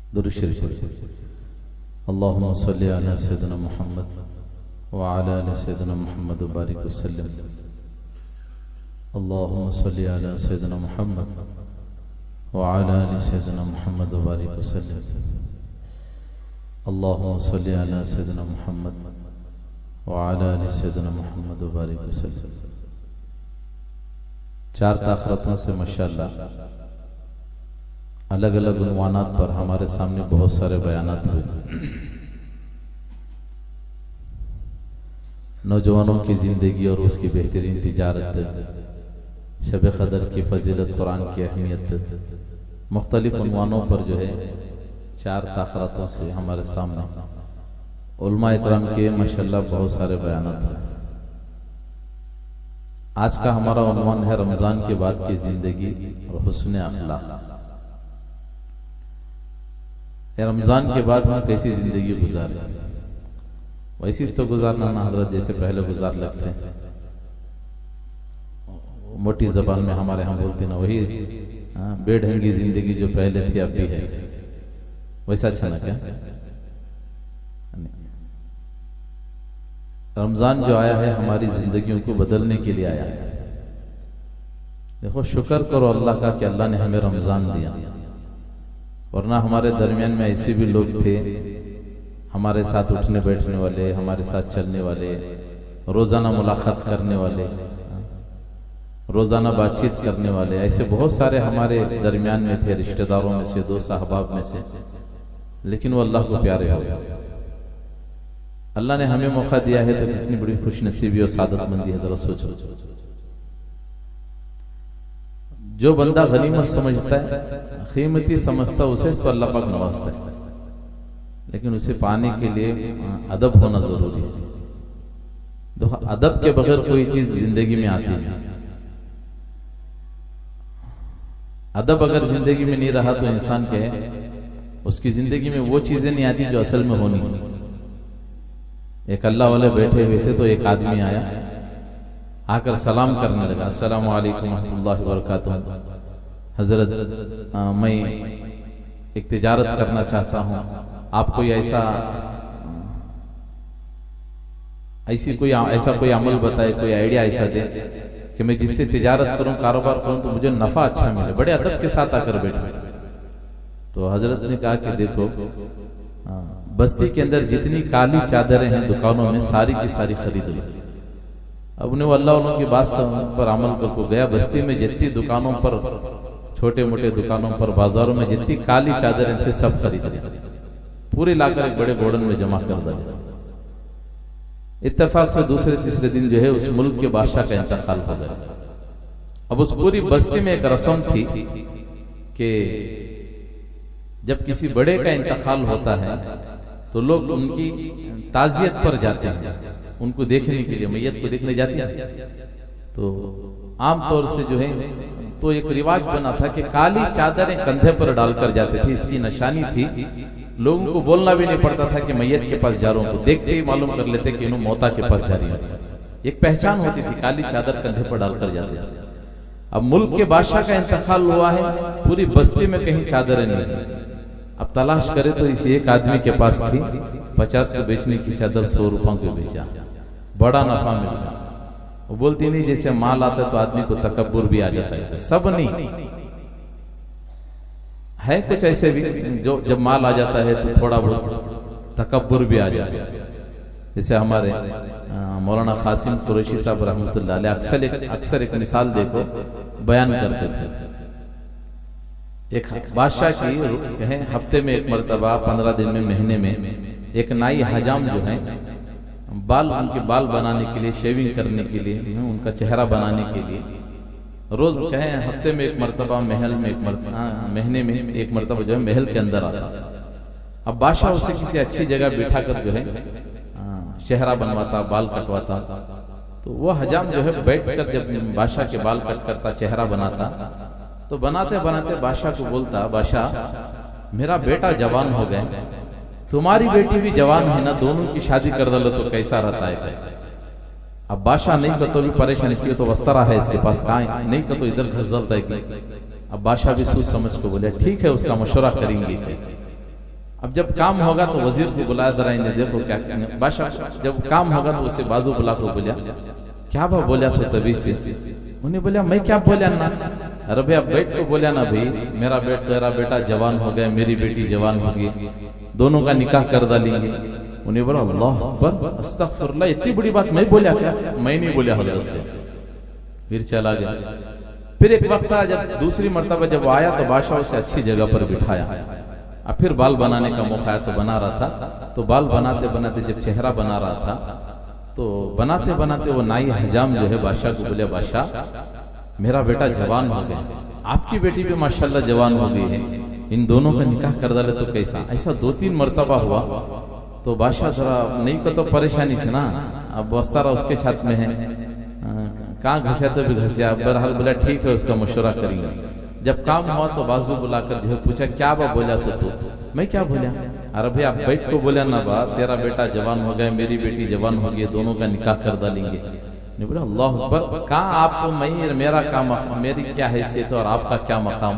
दुरूद शरीफ अल्लाहुम्मा सल्ली अला सय्यिदिना मुहम्मद व अला आलि सय्यिदिना मुहम्मद व बारिक वसल्लम। अल्लाहुम्मा सल्ली अला सय्यिदिना मुहम्मद व अला आलि सय्यिदिना मुहम्मद व बारिक वसल्लम। अल्लाहुम्मा सल्ली अला सय्यिदिना मुहम्मद व अला आलि सय्यिदिना मुहम्मद व बारिक वसल्लम। चार ताखरतों से माशाअल्लाह अलग अलग उन्वानात पर हमारे सामने बहुत सारे बयानात हुए। नौजवानों की जिंदगी और उसकी बेहतरीन तिजारत, शब क़दर की फजीलत, कुरान की अहमियत, मुख्तलिफ उन्वानों पर जो है चार ताखरतों से हमारे सामने उलमा इकराम के माशाअल्लाह बहुत सारे बयानात हुए। आज का हमारा उन्वान है रमजान के बाद की जिंदगी और हुस्न अखलाक। रमजान के बाद हम कैसी जिंदगी गुजारे, वैसी तो गुजारना ना हजरत जैसे पहले गुजार लगते हैं। मोटी जबान में हमारे हम बोलते ना, वही बेढंगी जिंदगी जो पहले थी अब भी है, वैसा अच्छा ना क्या। रमजान जो आया है हमारी जिंदगियों को बदलने के लिए आया है। देखो, शुक्र करो अल्लाह का कि अल्लाह ने हमें रमजान दिया, वरना हमारे दरमियान में ऐसे भी लोग थे, हमारे साथ उठने बैठने वाले, हमारे साथ चलने वाले, रोजाना मुलाकात करने वाले, रोजाना बातचीत करने वाले, ऐसे बहुत सारे हमारे दरमियान में थे, रिश्तेदारों में से, दोस्त अहबाब में से, लेकिन वो अल्लाह को प्यारे हो गए। अल्लाह ने हमें मौका दिया है तो कितनी बड़ी खुशनसीबी और सादतमंदी है। जरा सोचो, जो बंदा गनीमत समझता है, कीमती समझता है, उसे तो अल्लाह पाक नवाजता है, लेकिन उसे पाने के लिए अदब होना जरूरी है। देखो, अदब के बगैर कोई चीज जिंदगी में आती नहीं। अदब अगर जिंदगी में नहीं रहा तो इंसान के उसकी जिंदगी में वो चीजें नहीं आती जो असल में होनी है। एक अल्लाह वाले बैठे हुए थे तो एक आदमी आया, आकर सलाम करने लगा, अस्सलामु अलैकुम रहमतुल्लाहि व बरकातुहू। हजरत, मैं एक तिजारत करना चाहता हूँ, आप कोई ऐसा कोई अमल बताए, कोई आइडिया ऐसा दे कि मैं जिससे तिजारत करूं, कारोबार करूं तो मुझे नफा अच्छा मिले। बड़े अदब के साथ आकर बैठे। तो हजरत ने कहा कि देखो, बस्ती के अंदर जितनी काली चादरें हैं दुकानों में, सारी की सारी खरीद लो। अब उन्हें अल्लाह वालों की बात पर अमल करके गया। बस्ती में जितनी दुकानों पर, छोटे मोटे दुकानों पर, बाजारों में जितनी काली चादरें थे सब खरीद ली, पूरे लाकर एक बड़े गोडन में जमा कर दिया। इत्तेफाक से दूसरे तीसरे दिन जो है उस मुल्क के बादशाह का इंतकाल हो गया। अब उस पूरी बस्ती में एक रस्म थी कि जब किसी बड़े का इंतकाल होता है तो लोग उनकी ताजियत पर जाते हैं, उनको देखने के लिए, मैयत को देखने जाते हैं। तो आमतौर से जो है तो एक रिवाज बना था कि काली चादरें कंधे पर डालकर जाते थे। इसकी निशानी थी, लोगों को बोलना भी नहीं पड़ता था कि मैयत के पास जा रहा हूं, देखते ही मालूम कर लेते कि इन्हों मौता के पास जा रही है। एक पहचान होती थी, काली चादर कंधे पर डालकर जाते थे। अब मुल्क के बादशाह का इंतकाल हुआ है, पूरी बस्ती में कहीं चादरें नहीं। अब तलाश करे तो इस एक आदमी के पास थी, 50 को बेचने की चादर 100 रुपयों को बेचा, बड़ा नफा मिल गया। वो बोलती नहीं, जैसे माल आता है तो आदमी को तकब्बुर भी आ जाता है। सब नहीं है, कुछ ऐसे भी जो जब माल आ जाता है तो थोड़ा बहुत तकब्बुर भी आ जाता है। जैसे हमारे मौलाना कासिम कुरैशी साहब रहमतुल्लाह अलैह अक्सर एक मिसाल देखो बयान करते थे। एक बादशाह की कहें हफ्ते में एक मरतबा, 15 दिन में, महीने में एक नाई हजाम जो है उनके बाल बनाने के लिए, शेविंग करने के लिए, उनका चेहरा बनाने के लिए रोज कहें हफ्ते में एक मरतबा, महल में एक मरतबा, महीने में एक मरतबा जो है महल के अंदर आता। अब बादशाह उसे किसी अच्छी जगह बिठा कर जो है चेहरा बनवाता, बाल कटवाता। तो वो हजाम जो है बैठकर जब बादशाह के बाल कट करता, चेहरा बनाता, तो बनाते बनाते बादशाह को बोलता, बादशाह मेरा बेटा जवान हो गया, तुम्हारी बेटी भी जवान है ना, दोनों की शादी कर दो तो कैसा रहता है। अब बादशाह नहीं का तो भी परेशान की, तो वस्तरा है इसके पास, कहाँ है, नहीं का तो इधर घसलता है कि। अब बादशाह भी सोच समझ को बोले ठीक है, उसका मशवरा करेंगे। अब जब काम होगा तो वजीर को बुलाया, जरा इन्हें देखो क्या बादशाह, जब काम होगा तो उसे बाजू बुला को बोलिया, क्या बा बोलिया सो तभी से उन्हें बोलिया मैं क्या बोलिया ना, अरे भाई अब बैठ को बोलिया ना भाई, तेरा बेटा जवान हो गया, मेरी बेटी जवान हो गई, दोनों का निकाह कर डालेंगे। उन्हें बोला अल्लाह अकबर अस्तगफिरुल्लाह, इतनी बड़ी बात मैं बोलिया क्या? मैं नहीं बोलिया हजरत को। फिर चला गया। फिर एक वक्त आया जब दूसरी मर्तबा जब आया तो बादशाह उसे अच्छी जगह पर बिठाया। अब फिर बाल बनाने का मौका है तो बना रहा था, तो बाल बनाते बनाते जब चेहरा बना रहा था तो बनाते बनाते वो नाई हजाम जो है बादशाह को बोले, बादशाह मेरा बेटा जवान हो गया, आपकी बेटी भी माशाल्लाह जवान हो गई है, इन दोनों का निकाह कर डाले तो कैसा? ऐसा 2-3 मर्तबा हुआ। तो बादशाह जरा नहीं को तो परेशानी से ना, अब वस्तारा उसके छात में है, कहाँ घसिया तो भी घसिया। बहरहाल बोला ठीक है, उसका मशवरा करेंगे। जब काम हुआ तो बाजू बुलाकर जो पूछा क्या बा बोला सो तू? मैं क्या बोला? अरे भाई आप बैठ को बोला ना बा, तेरा बेटा जवान हो गया, मेरी बेटी जवान हो गई, दोनों का निकाह कर डालेंगे। नहीं बोला अल्लाह अकबर, कहाँ आपको मैं, मेरा क्या मकाम, मेरी क्या हैसियत और आपका क्या मकाम,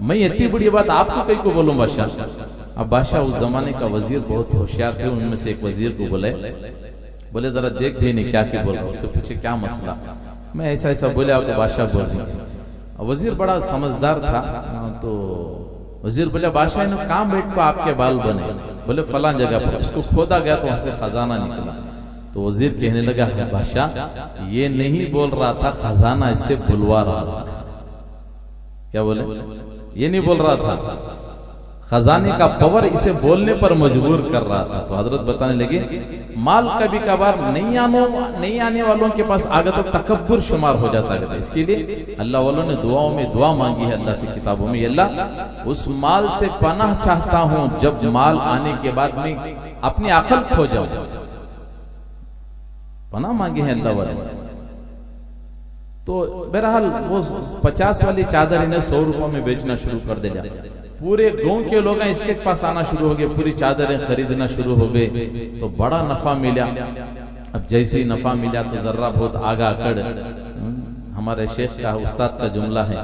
मैं इतनी बड़ी बात आपको कहीं को बोलूं बादशाह? अब बादशाह उस जमाने का वजीर बहुत होशियार थे, उनमें से एक वजीर को बोले जरा देख भी नहीं क्या बोल रहा, उससे पूछे क्या मसला? मैं ऐसा ऐसा बोले, आपको बादशाह बोल रही है। वजीर बड़ा समझदार था, तो वजीर बोले बादशाह ने कहाँ बैठ को आपके बाल बने? बोले फलां जगह पर। उसको खोदा गया तो वहां से खजाना निकला। तो वजीर कहने लगा है बादशाह ये नहीं बोल रहा था खजाना, इससे बुलवा रहा था। क्या बोले? ये नहीं बोल रहा था, खजाने का पावर इसे बोलने पर मजबूर कर रहा था। तो हजरत बताने लगे माल कभी कभार नहीं आने वालों के पास आगे तो तकब्बुर शुमार हो जाता है। इसके लिए अल्लाह वालों ने दुआओं में दुआ मांगी है अल्लाह से किताबों में, अल्लाह उस माल से पनाह चाहता हूं जब माल आने के बाद में अपनी अकल खो जाऊं। पनाह मांगी है अल्लाह वाले। तो बहरहाल वो 50 वाली चादर इन्हें 100 रुपयों में बेचना शुरू कर दिया। पूरे गांव के लोग इसके पास आना शुरू हो गए, पूरी चादरें खरीदना शुरू हो गए, तो बड़ा नफा मिला। अब जैसे ही नफा मिला तो जर्रा बहुत आगा कड़, हमारे शेख का उस्ताद का जुमला है,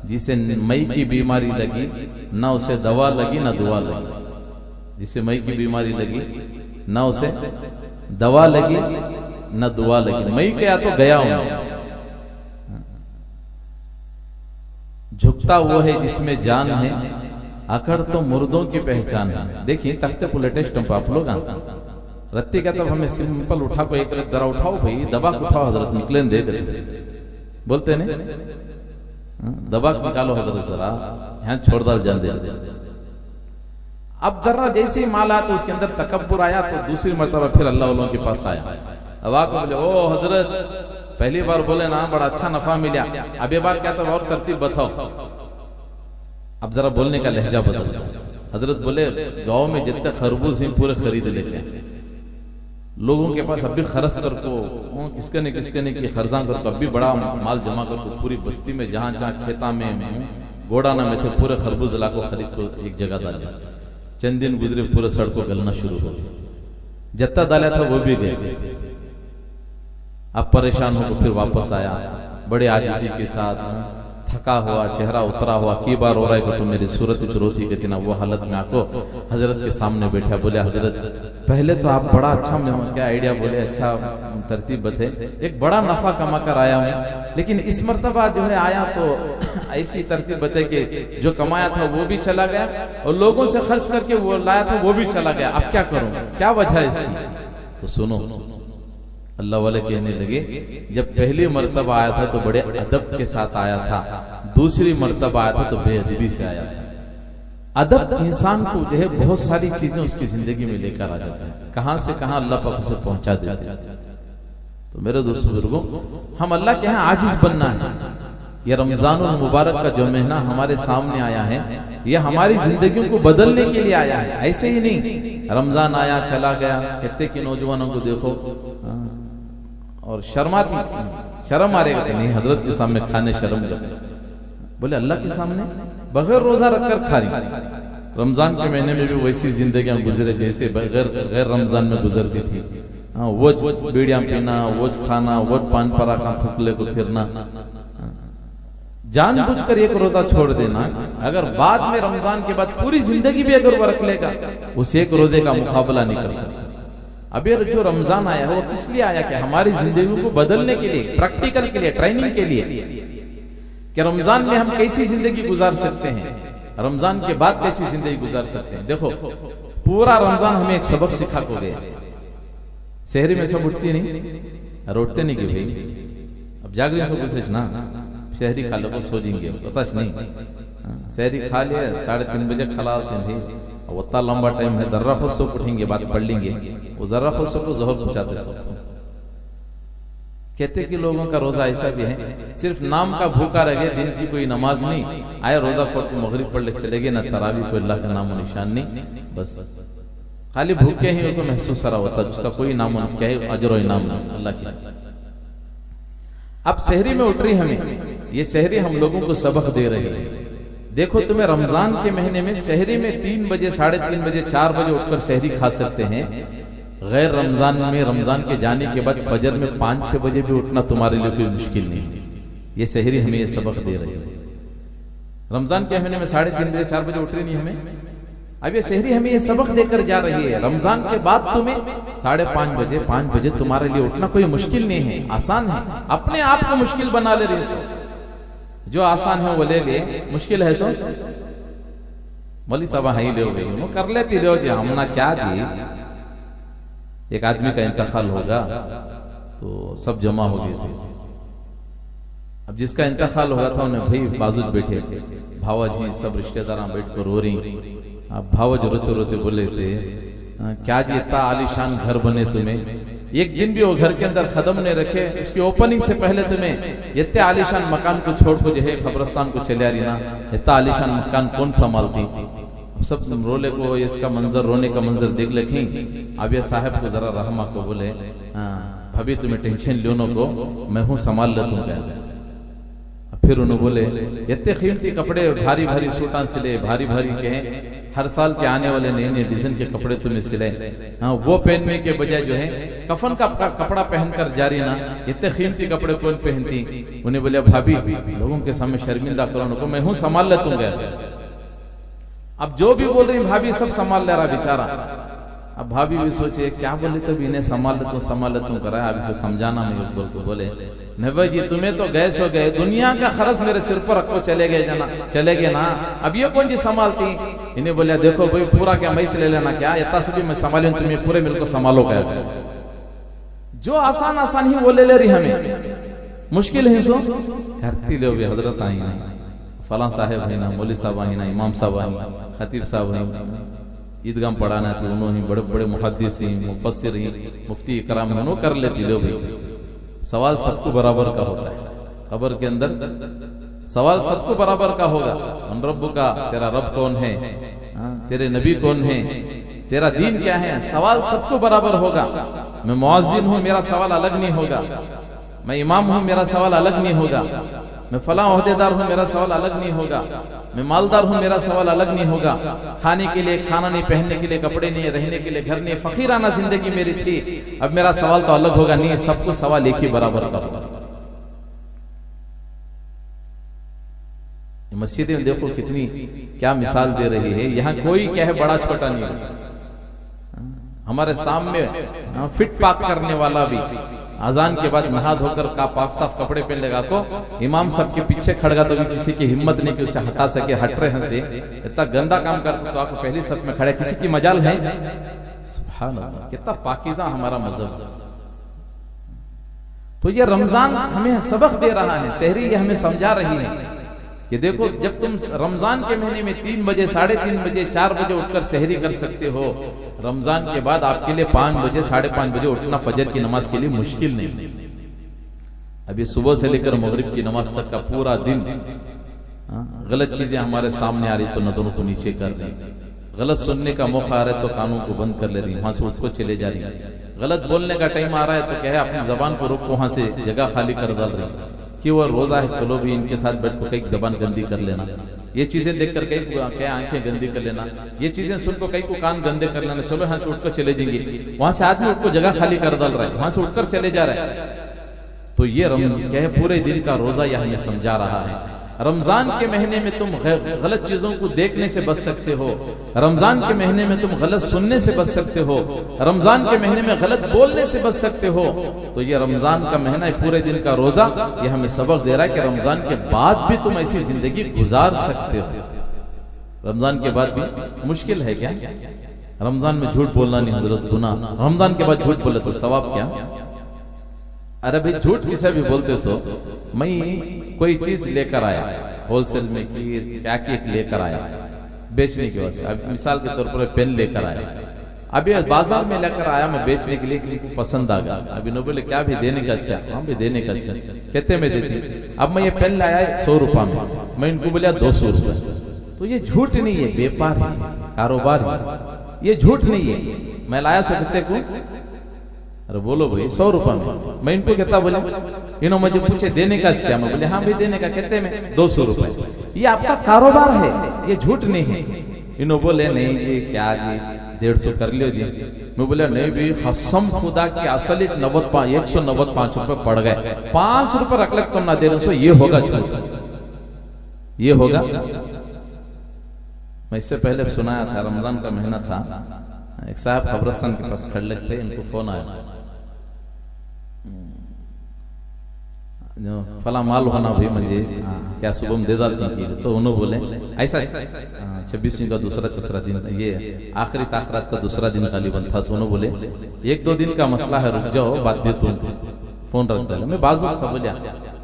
जिसे मई की बीमारी लगी ना उसे दवा लगी ना दुआ लगी। जिसे मई की बीमारी लगी ना उसे दवा लगी ना दुआ लगी। मई गया तो गया हूं, झुकता वो है जिसमें जान है, अकड़ तो मुर्दों की पहचान है। देखिए तख्ते पर लेटेस्ट आप लोग रत्ती का तब हमें सिंपल उठा को एक जरा उठाओ भाई, दबा उठाओ हजरत निकले दे बोलते नहीं, दबा निकालो हजरत जरा यहाँ छोड़ डाल जान दे। अब जरा जैसे ही माल आया तो उसके अंदर तकब्बुर आया, तो दूसरी मरतबा फिर अल्लाह वालों के पास आया। अब आको बोले ओ हजरत पहली बार बोले ना बड़ा अच्छा नफा मिला, अब ये बार क्या था और तरतीब बताओ। अब जरा बोलने का लहजा बदल। हजरत बोले गांव में जितने खरबूज हैं पूरे खरीद लेते हैं, लोगों के पास अभी खर्च कर को किसके ने की खर्जा कर को अभी बड़ा माल जमा कर को पूरी बस्ती में जहां जहां खेता में गोडाना में थे पूरे खरबूज लाखों खरीद को एक जगह डाले। चंद दिन गुजरे पूरे सड़कों गलना शुरू हो गए, जत्ता डाला था वो भी गए। अब परेशान होकर फिर वापस आया बड़े आजिज़ी के साथ, थका हुआ चेहरा उतरा हुआ, की बार हो रहा है तो मेरी सूरत चुरोती कहती ना। वो हालत में आको हजरत के सामने बैठा, बोले हजरत पहले तो आप बड़ा अच्छा क्या आइडिया बोले, अच्छा तरतीब बते, एक बड़ा नफा कमा कर आया हूं, लेकिन इस मर्तबा जो है आया तो ऐसी तरतीब बते कि जो कमाया था वो भी चला गया और लोगों से खर्च करके वो लाया था वो भी चला गया। अब क्या करूं, क्या वजह इसकी? तो सुनो अल्लाह वाले कहने लगे जब पहली मर्तबा आया था तो बड़े अदब के साथ आया था, दूसरी मर्तबा आया था तो बेअदबी से आया था। अदब इंसान को जो है बहुत सारी चीजें उसकी जिंदगी में लेकर आ जाता है, कहां से कहां अल्लाह पाक उसे पहुंचा देते हैं। तो मेरे दोस्तों बुजुर्गों, हम अल्लाह के यहाँ आजिज बनना है। यह रमजानुल मुबारक का जो महीना हमारे सामने आया है, यह हमारी जिंदगियों को बदलने के लिए आया है। ऐसे ही नहीं रमजान आया चला गया। कितने के नौजवानों को देखो और शर्म आ रही नहीं, हजरत के सामने खाने शर्म कर, बोले अल्लाह के सामने बगैर रोजा रखकर खा रही। रमजान के महीने में भी वैसी जिंदगियां गुजरे जैसे गैर रमजान में गुजरती थी। वो बीड़ियां पीना, वो खाना, वो पान पराका थुकले को फिरना, जानबूझकर एक रोजा छोड़ देना, अगर बाद में रमजान के बाद पूरी जिंदगी भी अगर वो रख लेगा, उस एक रोजे का मुकाबला नहीं कर सकता। अब ये जो रमजान आया है वो किस लिए आया? कि हमारी जिंदगी को बदलने के लिए, प्रैक्टिकल के लिए, ट्रेनिंग के लिए, कि रमजान में हम कैसी जिंदगी गुजार सकते हैं, रमजान के बाद कैसी जिंदगी गुजार सकते हैं। देखो पूरा रमजान हमें एक सबक सिखा को गया। शहरी में सब उठती नहीं और उठते नहीं कि भाई अब जागरी सब कुछ ना शहरी खा लो सो जाएंगे, पता नहीं शहरी खा लिया 3:30 बजे खला भाई, उतना लंबा टाइम है, दर्रा खुद उठेंगे, बात पढ़ लेंगे, वो जर्रा खुद को जहर पहुंचाते सब। कहते कि लोगों का रोजा ऐसा भी है, सिर्फ नाम का भूखा रह गया, दिन की कोई नमाज नहीं, आया रोजा खोल के मगरिब पढ़ ले चले गए, ना तरावी को अल्लाह का नाम निशान नहीं, बस खाली भूखे ही उनको महसूस करा होता, उसका कोई नाम क्या है, अजर और इनाम नहीं अल्लाह की। अब शहरी में उठ रही हमें, ये शहरी हम लोगों को सबक दे रही है। देखो तुम्हें रमजान के महीने में शहरी में 3 बजे, 3:30 बजे, 4 बजे उठकर शहरी खा सकते हैं। गैर रमजान में, रमजान के जाने के बाद फजर में 5-6 बजे भी उठना तुम्हारे लिए कोई मुश्किल नहीं है। ये शहरी हमें ये सबक दे रही है। रमजान के महीने में 3:30 बजे, 4 बजे उठ रही नहीं हमें। अब ये शहरी हमें ये सबक देकर जा रही है, रमजान के बाद तुम्हें 5:30 बजे, 5 बजे तुम्हारे लिए उठना कोई मुश्किल नहीं है, आसान है। अपने आप को मुश्किल बना ले रही सो, जो आसान है वो ले ले, मुश्किल है सो बोली सब ही ले गई कर लेती लो जी, हमना क्या जी। एक आदमी का इंतकाल होगा तो सब जमा हो गए थे। अब जिसका इंतकाल होगा था उन्हें भाई बाजू बैठे, भावा जी सब रिश्तेदार बैठ कर रो रही। अब भावा जो रोते रोते बोले थे क्या जी इतना आलीशान घर बने तुम्हें, एक दिन भी वो घर के अंदर कदम नहीं रखे, उसकी ओपनिंग से पहले तुम्हें इतने आलीशान मकान को छोड़ को जो है कब्रस्तान को चले आ रही ना, इतना आलीशान मकान कौन संभालती। सब रोले को इसका मंजर, रोने का मंजर देख लेखी। अब ये साहब को जरा रहमा को बोले भाभी तुम्हें टेंशन लो को, मैं हूं संभाल लेता हूँ। फिर उन्होंने बोले इतने कीमती कपड़े, भारी भारी सूटान सिले, भारी भारी कहे हर साल के आने वाले नए नए डिजाइन के कपड़े तुम्हें सिले, हाँ वो पहनने के बजाय जो है कफन का कपड़ा पहनकर जा रही ना, इतने कीमती कपड़े कौन पहनती। उन्हें बोले भाभी लोगों के सामने शर्मिंदा करो उनको, मैं हूं संभाल ले तुम। अब जो भी बोल रही भाभी सब संभाल ले रहा बेचारा। अब भाभी भी सोचे क्या बोले, तब इन्हें संभाल लेता हूँ करा। अब इसे समझाना मैं बोल को बोले नहीं जी तुम्हें तो गैस हो गए, दुनिया का खर्च मेरे सिर पर रखो चले गए ना, अब ये कौन जी संभालती। इन्हें बोले देखो भाई पूरा क्या मैं चले लेना, क्या इतना से भी मैं संभालू, तुम्हें पूरे मिल को संभालो क्या। जो आसान आसान ही वो ले ले रही, हमें मुश्किल है सो करती लो भी। हजरत आई ना, फला साहेब है ना, मौली साहब आई ना, इमाम साहब आई, खतीब साहब है, ईदगाह पढ़ाना तो उन्होंने बड़े बड़े मुहद्दिस ही, मुफस्सिर ही, मुफ्ती इकराम है, कर लेती लो भाई। सवाल सबको बराबर का होता है, कब्र के अंदर सवाल सबको बराबर का होगा। उन रब्बु का, तेरा रब कौन है, तेरे नबी कौन है, तेरा दीन क्या है, सवाल सबको बराबर होगा। मैं मुअज्जिन हूं मेरा सवाल अलग नहीं होगा, मैं इमाम हूं मेरा सवाल अलग नहीं होगा, मैं फला ओहदेदार हूं मेरा सवाल अलग नहीं होगा, मैं मालदार हूं मेरा सवाल अलग नहीं होगा। खाने के लिए खाना नहीं, पहनने के लिए कपड़े नहीं, रहने के लिए घर नहीं, फकीराना जिंदगी मेरी थी, अब मेरा सवाल तो अलग होगा नहीं। सबको सवाल एक ही बराबर का होगा। मस्जिदें देखो कितनी क्या मिसाल दे रही है, यहाँ कोई क्या है बड़ा छोटा नहीं है। हमारे सामने फिट पाक करने वाला भी अजान के बाद नहा धोकर का पाक साफ कपड़े पहन लेगा को, इमाम साहब के पीछे खड़गा तो भी किसी की हिम्मत नहीं कि उसे हटा सके, हट रहे हैं से इतना गंदा काम करते तो आपको पहली सफ में खड़े, किसी की मजाल है। सुभान अल्लाह, कितना पाकीज़ा हमारा मजहब। तो ये रमजान हमें सबक दे रहा है, सहरी ये हमें समझा रही है कि देखो जब तुम रमजान के महीने में 3 बजे, 3:30 बजे, 4 बजे उठकर सहरी कर सकते हो, रमजान के बाद आपके लिए 5 बजे, 5:30 बजे उठना फजर की नमाज के लिए मुश्किल नहीं। अभी सुबह से लेकर मगरिब की नमाज तक का पूरा दिन गलत चीजें हमारे सामने आ रही तो नजरों को नीचे कर रही, गलत सुनने का मौका आ रहा है तो कानों को बंद कर ले रही, वहां से उठ को चले जा रही, गलत बोलने का टाइम आ रहा है तो क्या है अपनी जबान को रोक, वहां से जगह खाली कर डाल रही कि वो रोजा है चलो भी इनके साथ बैठ को कई जबान गंदी कर लेना, ये चीजें देखकर कई क्या आंखें गंदी कर लेना, ये चीजें सुन को कई को कान गंदे कर लेना, चलो यहाँ से उठकर चले जाएंगे, वहां से आदमी उसको जगह खाली कर डाल रहा है, वहां से उठकर चले जा रहा है। तो ये क्या है पूरे दिन का रोजा यह हमें समझा रहा है रमजान के महीने में तुम गलत चीजों को देखने से बच सकते हो, रमजान के महीने में तुम गलत सुनने से बच सकते हो, रमजान के महीने में गलत बोलने से बच सकते हो। तो ये रमजान का महीना, पूरे दिन का रोजा, ये हमें सबक दे रहा है कि रमजान के बाद भी तुम ऐसी जिंदगी गुजार सकते हो। रमजान के बाद भी मुश्किल है क्या? रमजान में झूठ बोलना नहीं हजरत गुनाह, रमजान के बाद झूठ बोले तो सवाब क्या? अरे भाई झूठ किसे भी बोलते सो, मैं कोई चीज लेकर आया होलसेल में की क्या केक लेकर आया बेचने की वजह से, मिसाल के तौर पर पेन लेकर आया, अभी बाजार में लेकर आया मैं बेचने के लिए, किसी को पसंद आ गया, अभी नो बोले क्या भी देने का अच्छा, हाँ भी देने का अच्छा, कहते में देती। अब मैं ये पेन लाया 100 रुपया में, मैं इनको बोला 200 रुपये, तो ये झूठ नहीं है, व्यापार है, कारोबार है, ये झूठ नहीं है। मैं लाया सो कितने को, अरे बोलो भाई 100 रुपया में, मैं इनको कहता बोले, इन्होंने मुझे पूछे देने का क्या, मैं बोले हाँ भाई देने का, कहते में 200 रुपए, ये आपका कारोबार है, ये झूठ नहीं है। इन्होंने बोले नहीं जी क्या जी 150 कर लियो जी, मैं बोले नहीं भी कसम खुदा की असली 195 रुपए पड़ गए, 5 रुपए रख लग तुम ना दे रहे, ये होगा झूठ, ये होगा। मैं इससे पहले सुनाया था, रमजान का महीना था, एक साहब खबरस्तान के पास खड़े थे, इनको फोन आया जो फला माल होना भाई मुझे क्या सुबह में दे डालती की, तो उन्होंने बोले ऐसा 26वीं का दूसरा तीसरा दिन, ये आखिरी ताखरात का दूसरा दिन गालिबन था, उन्होंने बोले 1-2 दिन का मसला है, रुक जाओ बात दे तुम, फोन रख दे। मैं बाजू था बोलिया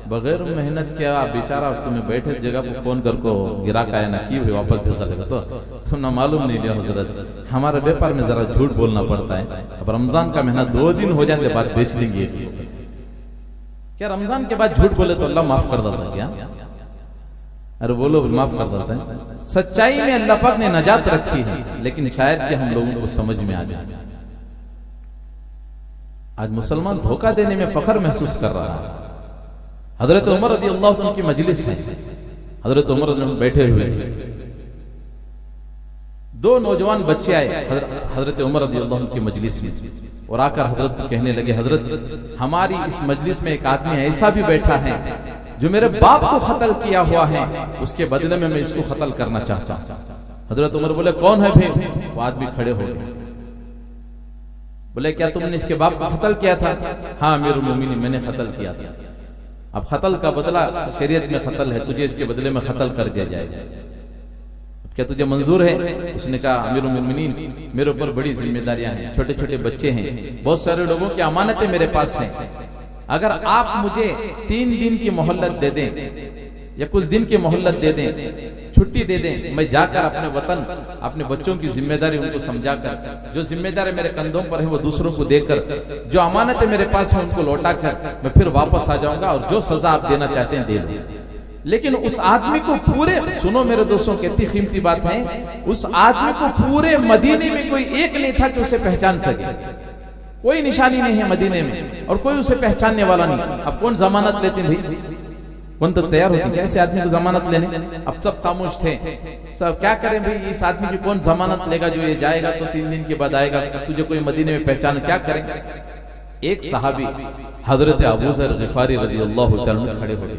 बगैर मेहनत क्या बेचारा तुम्हें बैठे जगह पर फोन कर को गिरा का है ना की वापस भेजा लगा, तो तुम ना मालूम नहीं लिया हजरत, हमारे व्यापार में जरा झूठ बोलना पड़ता है। अब रमजान का महीना 2 दिन हो जाते बाद बेच लेंगे, क्या रमजान के बाद झूठ बोले तो अल्लाह माफ कर देता क्या? अरे बोलो माफ कर देता है। सच्चाई में अल्लाह पाक ने नजात रखी है, लेकिन शायद कि हम लोगों को समझ में आ जाए। आज मुसलमान धोखा देने में फख्र महसूस कर रहा है। हजरत उमर रज़ी अल्लाह अन्हु की मजलिस है, हजरत उमर रज़ी अल्लाह बैठे हुए, 2 नौजवान बच्चे आए हजरत उमर रज़ी अल्लाह अन्हु की मजलिस में और आकर हजरत को कहने लगे, हजरत हमारी इस मजलिस में एक आदमी ऐसा भी बैठा है जो मेरे बाप को कत्ल किया हुआ है, उसके बदले में मैं इसको कत्ल करना चाहता हूं। हजरत उमर बोले कौन है भाई? वो आदमी खड़े हो गए, बोले क्या तुमने इसके बाप को कत्ल किया था? हाँ अमीरुल मोमिनीन मैंने कत्ल किया था। अब कत्ल का बदला शरीयत में कत्ल है, तुझे इसके बदले में कत्ल कर दिया जाएगा, क्या तुझे मंजूर है? उसने कहा अमीरुल मोमिनीन मेरे ऊपर बड़ी जिम्मेदारियां हैं, छोटे छोटे बच्चे हैं, बहुत सारे लोगों की अमानतें मेरे पास हैं, अगर आप मुझे 3 दिन की मोहल्लत दे दें या कुछ दिन की मोहल्लत दे दें, छुट्टी दे दें, मैं जाकर अपने वतन अपने बच्चों की जिम्मेदारी उनको समझाकर, जो जिम्मेदारी मेरे कंधों पर है वो दूसरों को देकर, जो अमानतें मेरे पास है उनको लौटाकर मैं फिर वापस आ जाऊंगा और जो सजा आप देना चाहते हैं दे दो। लेकिन उस आदमी को पूरे, सुनो मेरे दोस्तों कितनी कीमती बात है, उस आदमी को पूरे मदीने में कोई एक नहीं था कि उसे पहचान सके, कोई निशानी नहीं है मदीने में और कोई उसे पहचानने वाला नहीं। अब कौन जमानत लेते भाई? कौन तो तैयार होती क्या ऐसे आदमी को जमानत लेने? अब सब खामोश थे, सब क्या करें भाई, इस आदमी की कौन जमानत लेगा जो ये जाएगा तो 3 दिन के बाद आएगा, तुझे कोई मदीने में पहचान, क्या करें? एक सहाबी हजरत अबू ज़र ग़िफ़ारी रज़ियल्लाहु तआला अन्हु खड़े हो गए,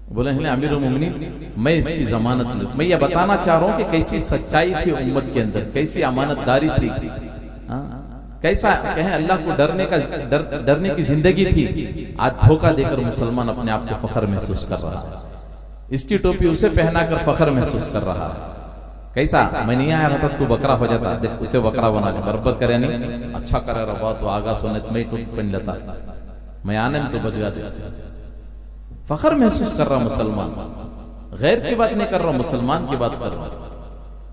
बोले अमीरुल मोमिनीन मैं इसकी जमानत लूं। मैं ये बताना चाह रहा हूं कि कैसी सच्चाई थी उम्मत के अंदर, कैसी अमानतदारी थी, कैसा कहें अल्लाह को डरने की जिंदगी थी। आज धोखा देकर मुसलमान अपने आप को फख्र महसूस कर रहा है, इसकी टोपी उसे पहनाकर फख्र महसूस कर रहा है। कैसा मैं नहीं आया था तू बकरा हो जाता, देख उसे बकरा बना ले, बरबर करे नहीं, अच्छा करे रहा तो आगा सोने मैं टोपी पहन लेता, मैं आने में तो बच गया। फख्र महसूस कर रहा मुसलमान, गैर की बात नहीं कर रहा, मुसलमान की बात कर रहा।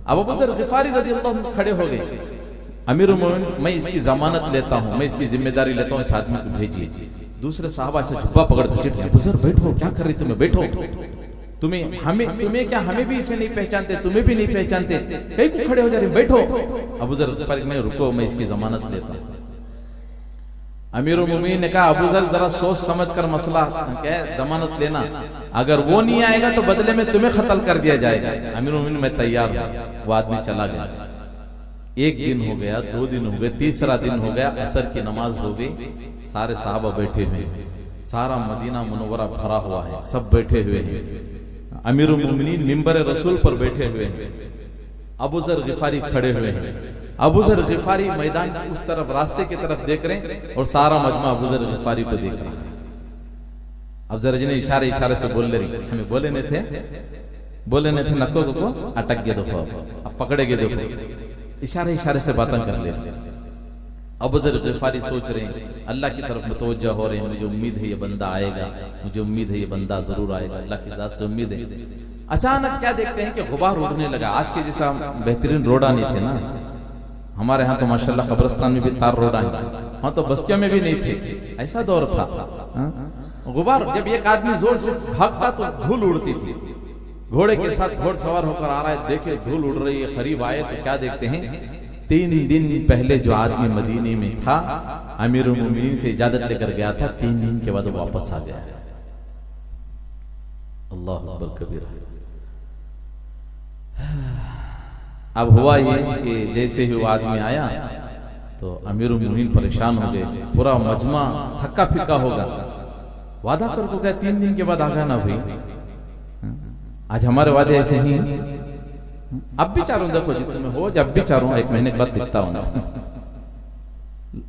अब अबू ज़र ग़िफ़ारी रज़ियल्लाहु अन्हु खड़े हो गए, अमीरुल मोमिनीन मैं इसकी जमानत लेता हूं, मैं इसकी जिम्मेदारी लेता हूं, इस आदमी को भेजिए। दूसरे साहबा से जुब्बा पकड़ के चिट, अबू ज़र बैठो, क्या कर रही तुम्हें, बैठो, तुम्हें क्या हमें भी इसे नहीं पहचानते, तुम्हें भी नहीं पहचानते, कहीं को खड़े हो जा रहे, बैठो। अबू ज़र ग़िफ़ारी ने रुको मैं इसकी जमानत लेता हूं। अमीरुल मोमिनीन ने कहा अबू ज़र जरा सोच समझ कर मसला क्या है, जमानत लेना, अगर वो नहीं आएगा तो बदले में तुम्हें कत्ल कर दिया जाएगा। अमीरुल मोमिनीन मैं तैयार हूं। वो आदमी चला गया, 1 दिन हो गया, 2 दिन हो गए, तीसरा दिन हो गया, असर की नमाज हो गई, सारे साहबा बैठे हुए, सारा मदीना मुनव्वरा भरा हुआ है, सब बैठे हुए हैं। अमीरुल मोमिनीन मिंबर रसूल पर बैठे हुए हैं, अबू जर गिफारी खड़े हुए हैं। अबू जर गिफारी मैदान की उस तरफ रास्ते की तरफ देख रहे हैं और सारा मजमा अबू जर गिफारी को देख रहा है। अब जरा जी ने इशारे से बोल रही, हमें बोले नहीं थे नको को अटक गए देखो, अब पकड़े गए देखो, इशारे से बातें कर ले। अबू जर गिफारी सोच रहे हैं, अल्लाह की तरफ मुतवज्जह हो रहे हैं, मुझे उम्मीद है ये बंदा आएगा, मुझे उम्मीद है ये बंदा जरूर आएगा, अल्लाह की जात से उम्मीद है। अचानक क्या देखते हैं कि गुबार उड़ने लगा। आज के जैसा बेहतरीन रोडा नहीं थे ना, हमारे यहाँ तो माशाल्लाह कब्रिस्तान में भी तार रोडा है, हाँ तो बस्तियों में भी नहीं थे, ऐसा दौर था। गुबार जब एक आदमी जोर से भागता तो धूल उड़ती थी। घोड़े के साथ घोड़सवार होकर आ रहा है, देखे धूल उड़ रही है, करीब आए तो क्या देखते हैं, 3 दिन पहले जो आदमी मदीने में था, अमीरुल मोमिनीन से इजाजत लेकर गया था, 3 दिन के बाद वो वापस आ गया। अल्लाह अकबर कबीरा। अब हुआ ये कि जैसे ही वो आदमी आया तो अमीरुल मोमिनीन परेशान हो गए, पूरा मजमा थक्का फिक्का होगा। वादा कर को क्या 3 दिन के बाद आगा ना भाई, आज हमारे वादे ऐसे ही। अब भी चारों देखो जी तुम्हें हो, जब भी चारों 1 महीने के बाद दिखता हूं ना,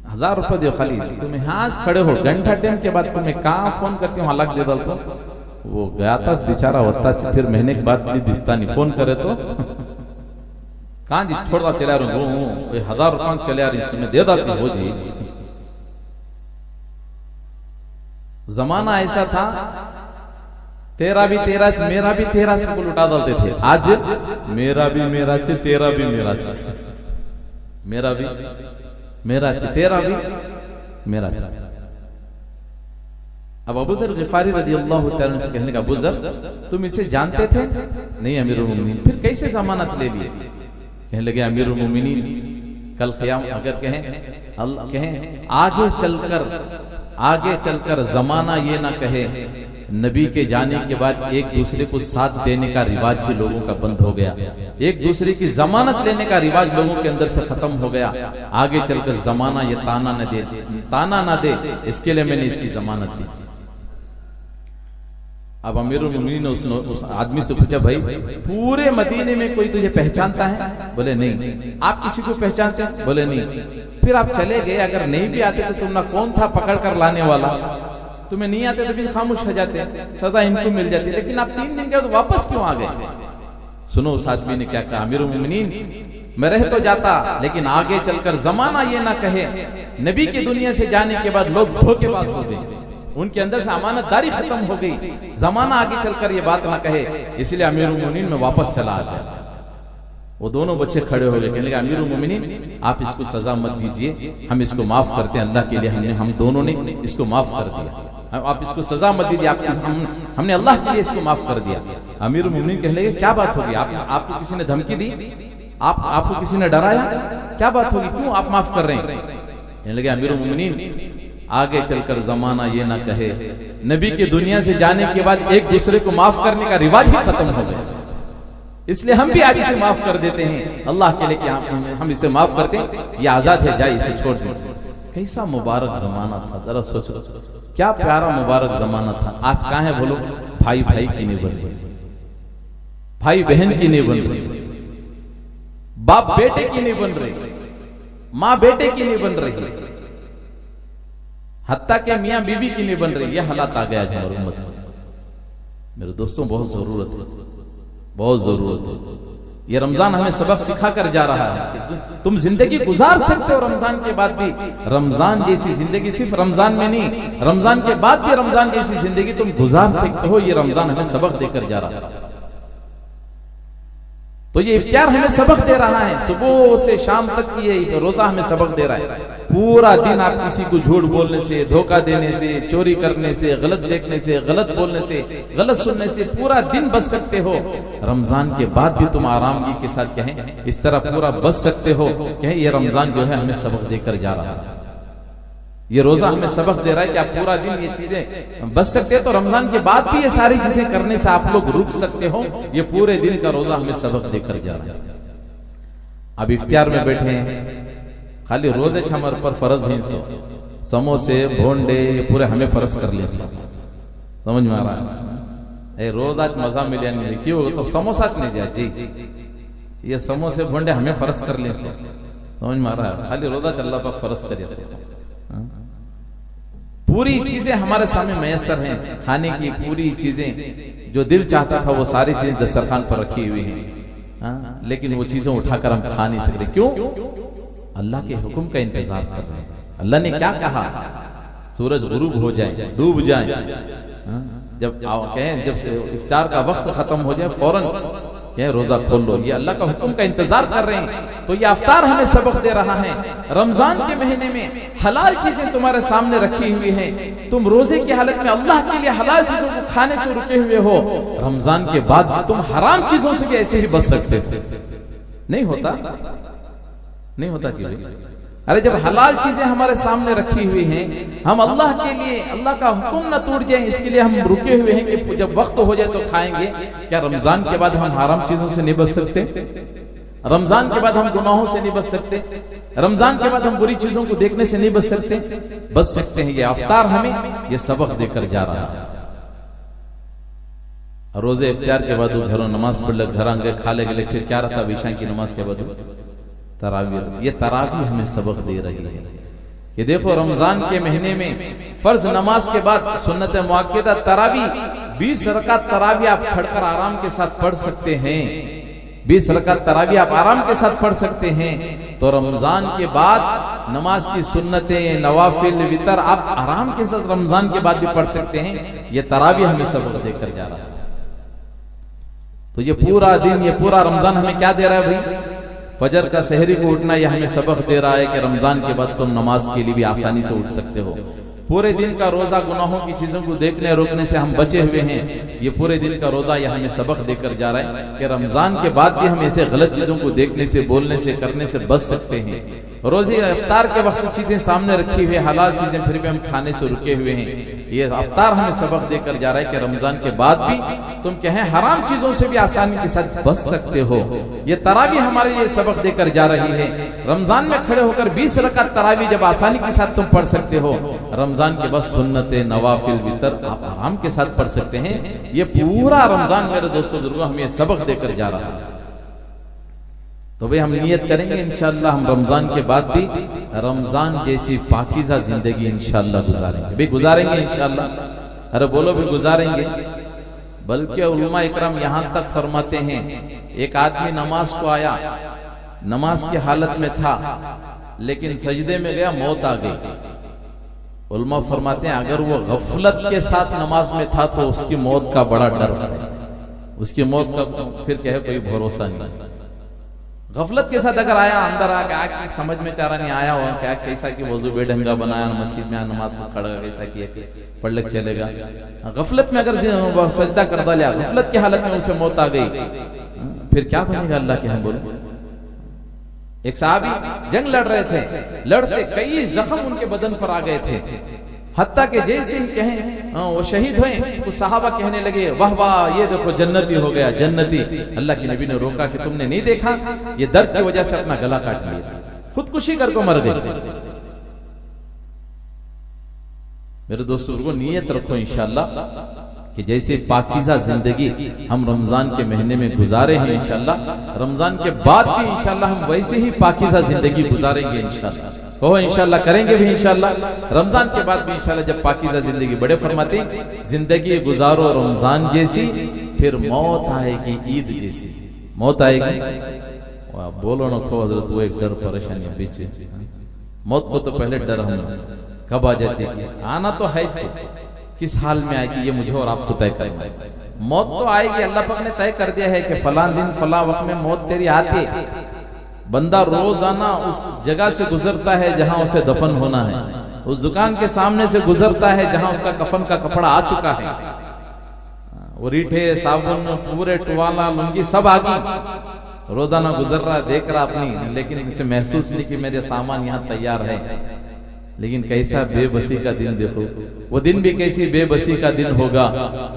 1000 रुपए दो खाली, तुम्हें आज खड़े हो घंटा टाइम के बाद तुम्हें कहाँ फोन करती हूँ, हालाक दे डालता वो गया था बेचारा होता, फिर महीने के बाद भी दिखता नहीं, फोन करे तो कहाँ जी छोड़ा चला रहा हूँ, 1000 रुपये चले आ रही तुम्हें दे देती हो जी। जमाना ऐसा था, तेरा भी तेरा मेरा भी तेरा को लुटा डालते थे। आज मेरा भी मेरा चे तेरा भी मेरा चे, मेरा भी मेरा चे तेरा भी मेरा चे। अब अबू जर गिफारी रज़ियल्लाहु तआला से कहने का, अबू जर तुम इसे जानते थे? नहीं अमीरुल मोमिनीन। फिर कैसे जमानत ले लिए? कहने लगे अमीरुल मोमिनीन कल क़याम अगर कहें अल्लाह कहें आगे चलकर जमाना ये ना कहे नबी के जाने के बाद एक दूसरे को साथ देने का रिवाज ही लोगों का बंद हो गया, एक दूसरे की जमानत लेने का रिवाज लोगों के अंदर से खत्म हो गया। आगे चलकर जमाना ये ताना ना दे, इसके लिए मैंने इसकी जमानत दी। अब अमीरुल मोमिनीन ने उस आदमी से पूछा, भाई पूरे मदीने में कोई तुझे पहचानता है? बोले नहीं। आप किसी को पहचानते हैं? बोले नहीं। फिर आप चले गए, अगर नहीं भी आते तो तुम ना कौन था पकड़ कर लाने वाला, तुम्हें नहीं आते तो भी खामोश हो जाते, सजा इनको मिल जाती, लेकिन आप 3 दिन के बाद वापस क्यों आ गए? सुनो उस आदमी ने क्या कहा, अमीरुल मोमिनीन मैं रह तो जाता, लेकिन आगे चलकर जमाना ये ना कहे नबी की दुनिया से जाने के बाद लोग धोखेबाज हो गए, उनके अंदर से अमानतदारी खत्म हो गई, जमाना आगे चलकर ये बात ना कहे, इसलिए अमीरुल मोमिनीन में वापस चला आ गया। वो दोनों बच्चे खड़े हो गए, कहने लगे अमीरुल मोमिनीन आप इसको सजा मत दीजिए, हम इसको माफ करते हैं, अल्लाह के लिए हम दोनों ने इसको माफ कर दिया, आप इसको सजा मत दीजिए, हमने अल्लाह के लिए इसको माफ कर दिया। अमीरुल मोमिनीन कहने लगे क्या बात होगी, आपको किसी ने धमकी दी, आपको किसी ने डराया, क्या बात होगी, क्यों आप माफ कर रहे हैं? कहने लगे अमीरुल मोमिनीन आगे चलकर जमाना ये ना कहे नबी की दुनिया से जाने के बाद एक दूसरे को माफ करने का रिवाज ही खत्म हो गया, इसलिए हम भी आज इसे माफ कर देते हैं अल्लाह के लिए कि हम इसे माफ करते हैं, ये आजाद है, जाए इसे छोड़ दें। कैसा मुबारक जमाना था, जरा सोचो क्या प्यारा मुबारक जमाना था। आज कहाँ है बोलो, भाई भाई की नहीं बन रही, भाई बहन की नहीं बन रही, बाप बेटे की नहीं बन रही, माँ बेटे की नहीं बन रही, हत्ता के मियां बीवी की नहीं बन रही। यह हालात आ गया हमारी उम्मत में। मेरे दोस्तों बहुत जरूरत है, बहुत जरूरत है। ये रमजान हमें सबक सिखा कर जा रहा है कि तुम जिंदगी गुजार सकते हो रमजान के बाद भी, रमजान जैसी जिंदगी सिर्फ रमजान में नहीं, रमजान के बाद भी रमजान जैसी जिंदगी तुम गुजार सकते हो। ये रमजान हमें सबक देकर जा रहा है। तो ये इफ्तियार हमें सबक दे रहा है, सुबह से शाम तक की ये रोजा हमें सबक दे रहा है। पूरा दिन आप किसी को झूठ बोलने से, धोखा देने से, चोरी करने से, गलत देखने से, गलत बोलने से, गलत सुनने से पूरा दिन बच सकते हो। रमजान के बाद भी तुम आरामगी के साथ कहें इस तरह पूरा बच सकते हो। कहें ये रमजान जो है हमें सबक देकर जा रहा है, ये रोजा हमें सबक दे रहा है कि आप पूरा दिन ये चीजें बच सकते हैं, तो रमजान के बाद भी ये सारी चीजें करने से आप लोग रुक सकते हो। ये पूरे दिन का रोजा हमें सबक देकर जा रहा है। अब इफ्तियार में बैठे हैं, खाली रोजे हमारे पर फर्ज ही समोसे भोंडे ये पूरे हमें फर्ज कर ले, समझ में आ रहा है? रोज आज मजा मिले नहीं क्यों तो समोसा च नहीं जाए जी ये समोसे भोंडे हमें फर्ज कर ले समझ में आ रहा है खाली रोजा अल्लाह पाक फर्ज करिए पूरी चीजें हमारे सामने मैसर हैं खाने की पूरी चीजें जो दिल चाहता था वो सारी चीजें दस्तरखान पर रखी हुई हैं लेकिन वो चीजें उठाकर हम खा नहीं सकते क्यों अल्लाह के हुक्म का इंतजार कर रहे हैं अल्लाह ने क्या कहा सूरज गुरूब हो जाए डूब जाए जब कहें जब इफ्तार का वक्त खत्म हो जाए फौरन रोजा खोल लो ये अल्लाह का हुक्म का इंतजार कर रहे हैं तो ये अफ्तार हमें सबक दे रहा है रमजान के महीने में हलाल चीजें तुम्हारे सामने रखी हुई हैं तुम रोजे की हालत में अल्लाह के लिए हलाल चीजों को खाने से रुके हुए हो रमजान के बाद तुम हराम चीजों से भी ऐसे ही बच सकते हो नहीं होता कि अरे जब हलाल चीजें हमारे सामने रखी हुई हैं हम अल्लाह के लिए अल्लाह का हुक्म न टूट जाए इसके लिए हम रुके हुए हैं कि जब वक्त हो जाए तो खाएंगे क्या रमजान के बाद हम हराम चीजों से नहीं बच सकते रमजान के बाद हम गुनाहों से नहीं बच सकते रमजान के बाद हम बुरी चीजों को देखने से नहीं बच सकते हैं ये अफ्तार हमें ये सबक देकर जा रहा है रोजे इफ्तार के बाद घरों नमाज पढ़ ले घर आगे खा ले गए फिर क्या रहता विशा की नमाज के बाद तरावी ये तरावी हमें सबक दे रही है ये देखो रमजान के महीने में फर्ज नमाज के बाद सुन्नत मुअक्कदा तरावी 20 रकात तरावी आप खड़कर आराम के साथ पढ़ सकते हैं 20 रकात तरावी आप आराम के साथ पढ़ सकते हैं तो रमजान के बाद नमाज की सुन्नतें नवाफिल वितर आप आराम के साथ रमजान के बाद भी पढ़ सकते हैं ये तरावी हमें सबक देकर जा रहा है तो ये पूरा दिन ये पूरा रमजान हमें क्या दे रहा है भाई फजर का सहरी को उठना यह हमें सबक दे रहा है कि रमजान के बाद तुम नमाज के लिए भी आसानी से उठ सकते हो पूरे दिन का रोजा गुनाहों की चीजों को देखने रोकने से हम बचे हुए हैं ये पूरे दिन का रोजा यह हमें सबक देकर जा रहा है कि रमजान के बाद भी हम ऐसे गलत चीजों को देखने से बोलने से करने से बच सकते हैं रोजे इफ्तार के वक्त चीजें सामने रखी हुई हलाल चीजें फिर भी हम खाने से रुके हुए हैं ये अफ्तार हमें सबक देकर जा रहा है कि रमजान के बाद भी तुम कहें हराम चीजों से भी आसानी के साथ बच सकते हो ये तरावी हमारे लिए सबक देकर जा रही है रमजान में खड़े होकर 20 रकात तरावी जब आसानी के साथ तुम पढ़ सकते हो रमजान के बाद सुन्नते नवाफिल वितर आप आराम के साथ पढ़ सकते हैं ये पूरा रमजान मेरे दोस्तों बुजुर्गों हमें सबक देकर जा रहा है तो भाई हम नियत करेंगे इंशाअल्लाह हम रमजान के बाद भी रमजान जैसी पाकीज़ा जिंदगी इंशाअल्लाह गुजारेंगे भाई गुजारेंगे इंशाअल्लाह अरे बोलो भी गुजारेंगे बल्कि उलमा इकराम यहां तक फरमाते हैं एक आदमी नमाज को आया नमाज की हालत में था लेकिन सजदे में गया मौत आ गई उलमा फरमाते हैं अगर वो गफलत के साथ नमाज में था तो उसकी मौत का बड़ा डर है उसकी मौत का फिर क्या है कोई भरोसा नहीं गफलत के साथ अगर आया अंदर आ क्या समझ में चारा नहीं आया हुआ क्या कैसा कि वजू बेढंगा बनाया मस्जिद में नमाज को खड़ा कैसा किया कि पढ़ लग चलेगा गफलत में अगर सजदा कर डाला गफलत की हालत में उसे मौत आ गई फिर क्या बनेगा अल्लाह के हम बोलो एक साहबी जंग लड़ रहे थे लड़ते कई जख्म उनके बदन पर आ गए थे हत्ता के जैसे ही कहें वो शहीद हुए तो सहाबा कहने लगे वाह वाह ये देखो जन्नती हो गया जन्नती अल्लाह के नबी ने रोका कि तुमने नहीं देखा ये दर्द की वजह से अपना गला काट लिया खुदकुशी करके मर गए मेरे दोस्तों को नियत रखो इंशाअल्लाह कि जैसे पाकीज़ा जिंदगी हम रमजान के महीने में गुजारे हैं इंशाअल्लाह रमजान के बाद भी इंशाअल्लाह हम वैसे ही पाकीज़ा जिंदगी गुजारेंगे इंशाअल्लाह हो इंशाअल्लाह करेंगे भी इंशाअल्लाह रमजान के बाद भी इंशाअल्लाह जब पाकीज़ा जिंदगी बड़े फरमाते हैं जिंदगी गुजारो रमजान जैसी फिर मौत आएगी ईद जैसी मौत आएगी बोलो ना खो हजरत वो एक डर परेशानी पीछे मौत को तो पहले डर हम कब आ जाती है आना तो है किस हाल में आएगी ये मुझे और आपको तय करना है मौत तो आएगी अल्लाह पाक ने तय कर दिया है कि फलां दिन फलां वक्त में मौत तेरी आती है बंदा रोजाना उस जगह से गुजरता है जहां उसे दफन होना है उस दुकान के सामने से गुजरता है जहां उसका कफन का कपड़ा आ चुका है वो रीठे साबुन पूरे टुवाला लुंगी सब आ गई रोजाना गुजर रहा देख रहा अपनी लेकिन इसे महसूस नहीं कि मेरे सामान यहाँ तैयार है लेकिन कैसा बेबसी का दिन देखो वो दिन भी कैसी बेबसी का दिन होगा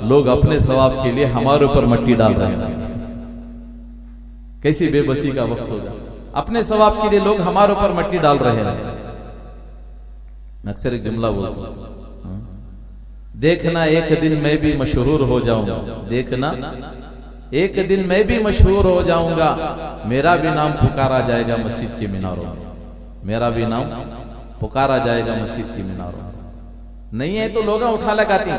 लोग अपने सवाब के लिए हमारे ऊपर मट्टी डाल रहे हैं कैसी बेबसी का वक्त होगा अपने सवाब के लिए लोग हमारे ऊपर मट्टी डाल रहे हैं अक्सर एक जुमला बोलता हूं देखना एक दिन मैं भी मशहूर हो जाऊंगा, देखना एक दिन मैं भी मशहूर हो जाऊंगा, मेरा भी नाम पुकारा जाएगा मस्जिद के मीनारों में, मेरा भी नाम पुकारा जाएगा मस्जिद के मीनारों में। नहीं है तो लोग उठा लगाती,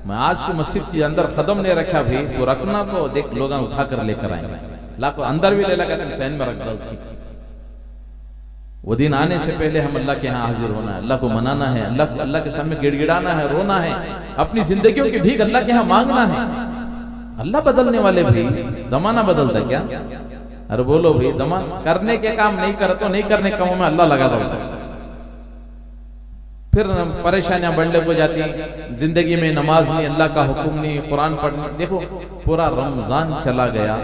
मैं आज को मस्जिद के अंदर कदम नहीं रखा भी तो रखना को देख लोग उठा कर लेकर आएंगे, लाखों अंदर भी ले लगाते फैन में रख डालती। वो दिन आने से पहले हम अल्लाह के यहाँ हाजिर होना है, अल्लाह को मनाना है, अल्लाह के सामने गिड़गिड़ाना है, रोना है, अपनी जिंदगियों की भीख अल्लाह के यहाँ मांगना है। अल्लाह बदलने वाले भाई, जमाना बदलता क्या? अरे बोलो भाई, दमान करने के काम नहीं करे तो नहीं करने कामों में अल्लाह लगा देता, फिर परेशानियां बढ़ने को जाती, जिंदगी में नमाज नहीं, अल्लाह का हुक्म नहीं, कुरान पढ़ने। देखो पूरा रमजान चला गया,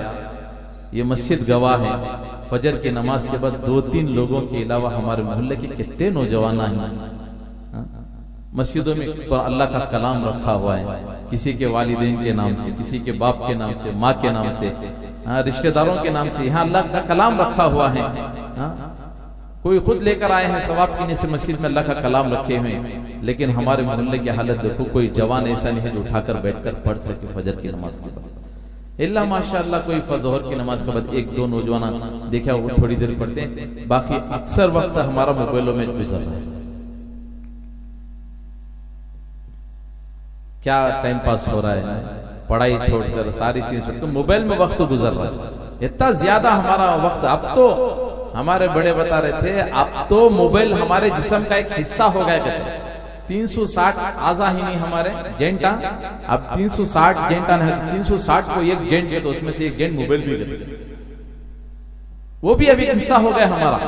ये मस्जिद गवाह है, फजर की नमाज के बाद 2-3 लोगों के अलावा हमारे मोहल्ले के कितने नौजवान हैं मस्जिदों में अल्लाह का कलाम रखा हुआ है, किसी के वालिदैन के नाम से, किसी के बाप के नाम से, माँ के नाम से, रिश्तेदारों के नाम से, यहाँ अल्लाह का कलाम रखा हुआ है। कोई खुद लेकर आए हैं सवाब पीने से मस्जिद में अल्लाह का कलाम रखे हुए हैं, लेकिन हमारे मोहल्ले की हालत देखो, कोई जवान ऐसा नहीं है जो उठाकर बैठकर पढ़ सके फजर की नमाज के बाद। इल्ला माशाअल्लाह कोई जोहर की नमाज के बाद 1-2 नौजवान देखा वो थोड़ी देर पढ़ते हैं, बाकी अक्सर वक्त हमारा मोबाइलों में गुजर रहा है। क्या टाइम पास हो रहा है, पढ़ाई छोड़कर सारी चीज छोड़कर मोबाइल में वक्त गुजर रहा है। इतना ज्यादा हमारा वक्त, अब तो हमारे बड़े बता रहे थे, अब तो मोबाइल हमारे जिस्म का एक हिस्सा हो गया। कहते 360 आजा ही नहीं हमारे जेंटा, अब 360 जेंटा नहीं, 360 को एक जेंट है तो उसमें से एक जेंट मोबाइल भी गए, वो भी अभी हिस्सा हो गया हमारा।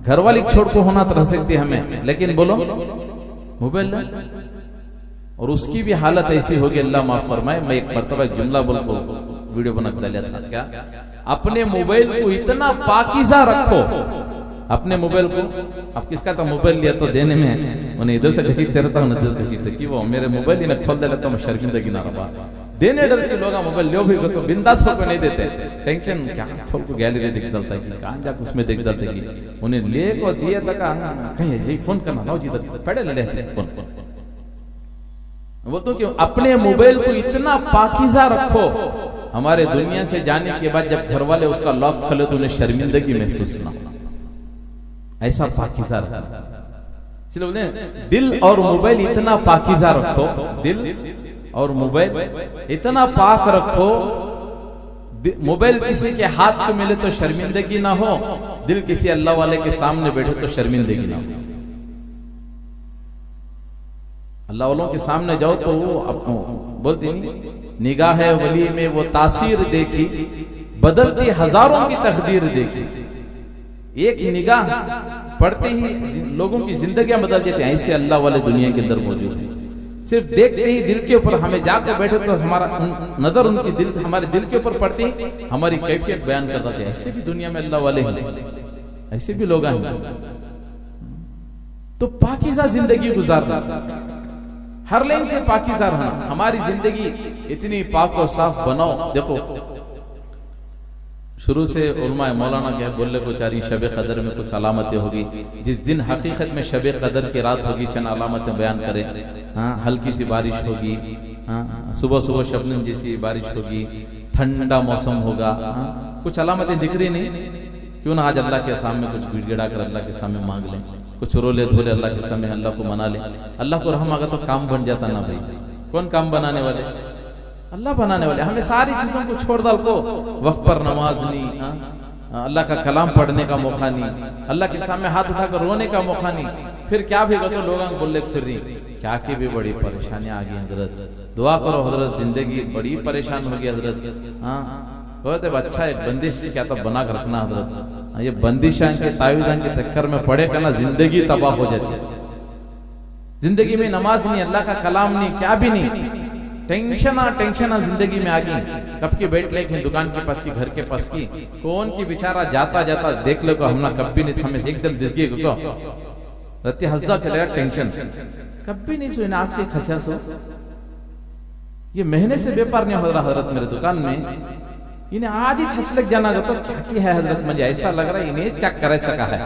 घर वाली छोड़ को होना तो रह सकती हमें, लेकिन बोलो मोबाइल और उसकी भी हालत ऐसी होगी, अल्लाह माफ फरमाए। मैं एक मरतबा एक जुमला बोल को वीडियो बना के डाला था, क्या अपने मोबाइल को इतना पाकीज़ा रखो, अपने मोबाइल को, अब किसका तो मोबाइल लिया तो देने में उन्हें इधर से घसीटते रहता हूँ, इधर घसीटते कि वो मेरे मोबाइल ही ना खोल दे लेता हूँ, शर्मिंदगी ना रहा देने डरते लोग मोबाइल लो भी तो बिंदास होकर नहीं देते, टेंशन क्या खोल को गैलरी दिख डालता है कि कहाँ जाकर उसमें दिख डालते कि उन्हें ले को दिए तक कहीं यही फोन करना ना जी पड़े ले लेते फोन। वो तो क्यों अपने मोबाइल को इतना पाकीज़ा रखो, हमारे दुनिया से जाने के बाद जब घर वाले उसका लॉक खोले तो उन्हें शर्मिंदगी महसूस ना, ऐसा पाकीज़ा रखो। चलो बोले दिल और मोबाइल इतना पाकीज़ा रखो, दिल और मोबाइल इतना पाक रखो, मोबाइल किसी के हाथ को मिले तो शर्मिंदगी ना हो, दिल किसी अल्लाह वाले के सामने बैठे तो शर्मिंदगी ना हो। अल्लाह वालों के सामने जाओ तो वो बोलती निगाह वली में वो तासीर देखी, बदलती हजारों की तकदीर देखी। एक निगाह पढ़ते ही लोगों की जिंदगियां बदल जाती हैं, ऐसे अल्लाह वाले दुनिया के अंदर मौजूद है। सिर्फ देखते ही दिल के ऊपर हमें जाकर बैठे तो हमारा नजर उनकी दिल हमारे दिल के ऊपर पड़ती ही हमारी कैफियत बयान कर देते हैं। ऐसे भी दुनिया में अल्लाह वाले हैं, ऐसे भी लोग हैं। तो पाकीज़ा जिंदगी गुजारना, हर लाइन से पाकीज़ा रहना, हमारी जिंदगी इतनी पाक और साफ बनाओ। देखो शुरू से उलमा मौलाना के बोलने को चाह रही, शब कदर में कुछ अलामतें होगी, जिस दिन हकीकत में शब कदर की रात होगी चंद अलामतें बयान करें। हाँ, हल्की सी बारिश होगी, हाँ, सुबह सुबह शबनम जैसी बारिश होगी, ठंडा मौसम होगा। हाँ, कुछ अलामतें दिख रही नहीं, क्यों ना आज अल्लाह के सामने कुछ गिड़गिड़ा कर अल्लाह के सामने मांग लें, कुछ रोले धोले अल्लाह के सामने अल्लाह को मना ले। अल्लाह को रहम आगा तो काम बन जाता ना भाई। कौन काम बनाने वाले? अल्लाह बनाने वाले। हमें सारी चीजों को छोड़ डाल को, वक्त पर नमाज नहीं, अल्लाह का कलाम पढ़ने का मौका नहीं, अल्लाह के सामने हाथ उठाकर रोने का मौका नहीं, फिर क्या भी तो लोग बोले फिर रही क्या की भी बड़ी परेशानी आ गई। हजरत दुआ करो हजरत, जिंदगी बड़ी परेशान होगी हजरत। हाँ कहते अच्छा एक बंदिश क्या तो बना कर रखना हजरत, ये बंदिशां के तावीज़ां के चक्कर में पड़े का ना जिंदगी तबाह हो जाती है। जिंदगी में नमाज नहीं, अल्लाह का कलाम नहीं, क्या भी नहीं, टेंशन जिंदगी में आ गई। कब की बैठ लेके दुकान के पास की, घर के पास की, कौन की बेचारा जाता जाता देख लो को हमने कभी नहीं हमें एकदम दिस गई को रत्ती हंसदा चलेगा, टेंशन कभी नहीं सोना। आज के खसिया सो ये महीने से व्यापार नहीं हो रहा हजरत मेरे दुकान में, इन्हें आज ही छस लग जाना तो क्या की है हजरत, मुझे ऐसा लग रहा है इन्हें क्या कर सका है,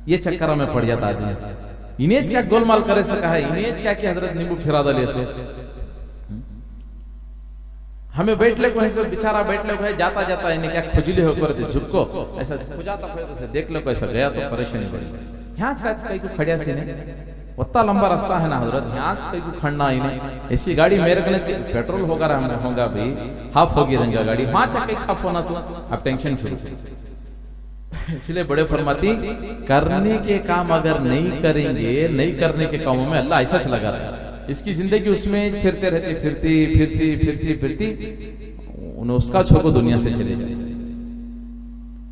ये चक्कर में पड़ जाता आदमी। इन्हें क्या गोलमाल करे सका है, इन्हें क्या कि हजरत नींबू फिरा दले से हमें बैठले को ऐसे बेचारा बैठले को है जाता जाता इन्हें क्या खुजली होकर झुको ऐसा खुजाता तो देख लो ऐसा गया तो परेशानी पड़ी। यहाँ कहीं को खड़िया से नहीं उतना लंबा रास्ता है ना हजरत, यहाँ कहीं को खड़ना इन्हें ऐसी गाड़ी मेरे कने पेट्रोल होगा होगा भाई हाफ होगी रंगा गाड़ी वहां चक्के हाफ होना सो अब टेंशन शुरू। इसलिए बड़े फरमाती करने के काम अगर नहीं करेंगे, नहीं करने के कामों में अल्लाह ऐसा लगा रहा है, इसकी जिंदगी उसमें फिरते रहती फिरती फिरती फिरती फिरती उन्हें उसका छोको दुनिया से चले जाए।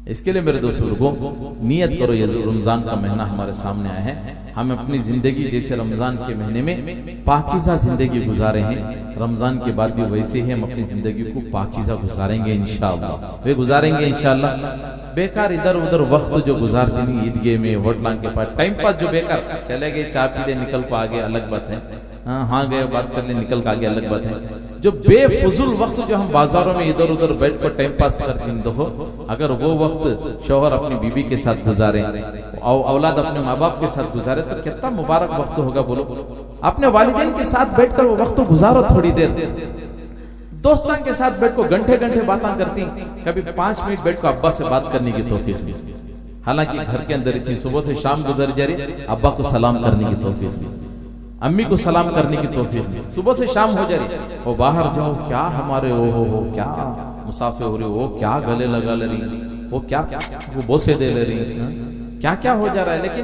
इसके लिए मेरे दोस्तों लोगों नियत करो, ये रमजान का महीना हमारे सामने आया है, हम अपनी जिंदगी जैसे रमजान के महीने में पाकीज़ा जिंदगी गुजारे हैं, रमजान के बाद भी वैसे ही हम अपनी जिंदगी को पाकीज़ा गुजारेंगे इंशाअल्लाह, वे गुजारेंगे इंशाअल्लाह। बेकार इधर उधर वक्त जो गुजारते नहीं ईदगाह में होटलां के पास टाइम पास जो बेकार चले गए चाय पी ले निकल को आगे अलग बात है, हाँ गए बात कर ले निकल के आगे अलग बात है। जो बेफुजुल वक्त जो हम बाजारों में इधर उधर बैठ कर टाइम पास करते हैं, देखो अगर वो वक्त शौहर अपनी बीबी के साथ गुजारे, औलाद अपने माँ बाप के साथ गुजारे तो कितना मुबारक वक्त होगा बोलो। अपने वालिदैन के साथ बैठकर वो वक्त गुजारो, थोड़ी देर दोस्तों के साथ बैठ को घंटे घंटे बातें करती, कभी 5 मिनट बैठ को अब्बा से बात करने की तौफीक नहीं, हालांकि घर के अंदर ही थी, सुबह से शाम गुजर जा रही, अब्बा को सलाम करने की तौफीक नहीं, अम्मी को सलाम करने की तौफीक नहीं, सुबह से शाम हो जा रही, वो बाहर जाओ क्या हमारे हो क्या मुसाफिर हो रही, वो क्या गले लगा ले रही, वो क्या वो बोसे दे ले रही, क्या क्या हो जा रहा है। लेकिन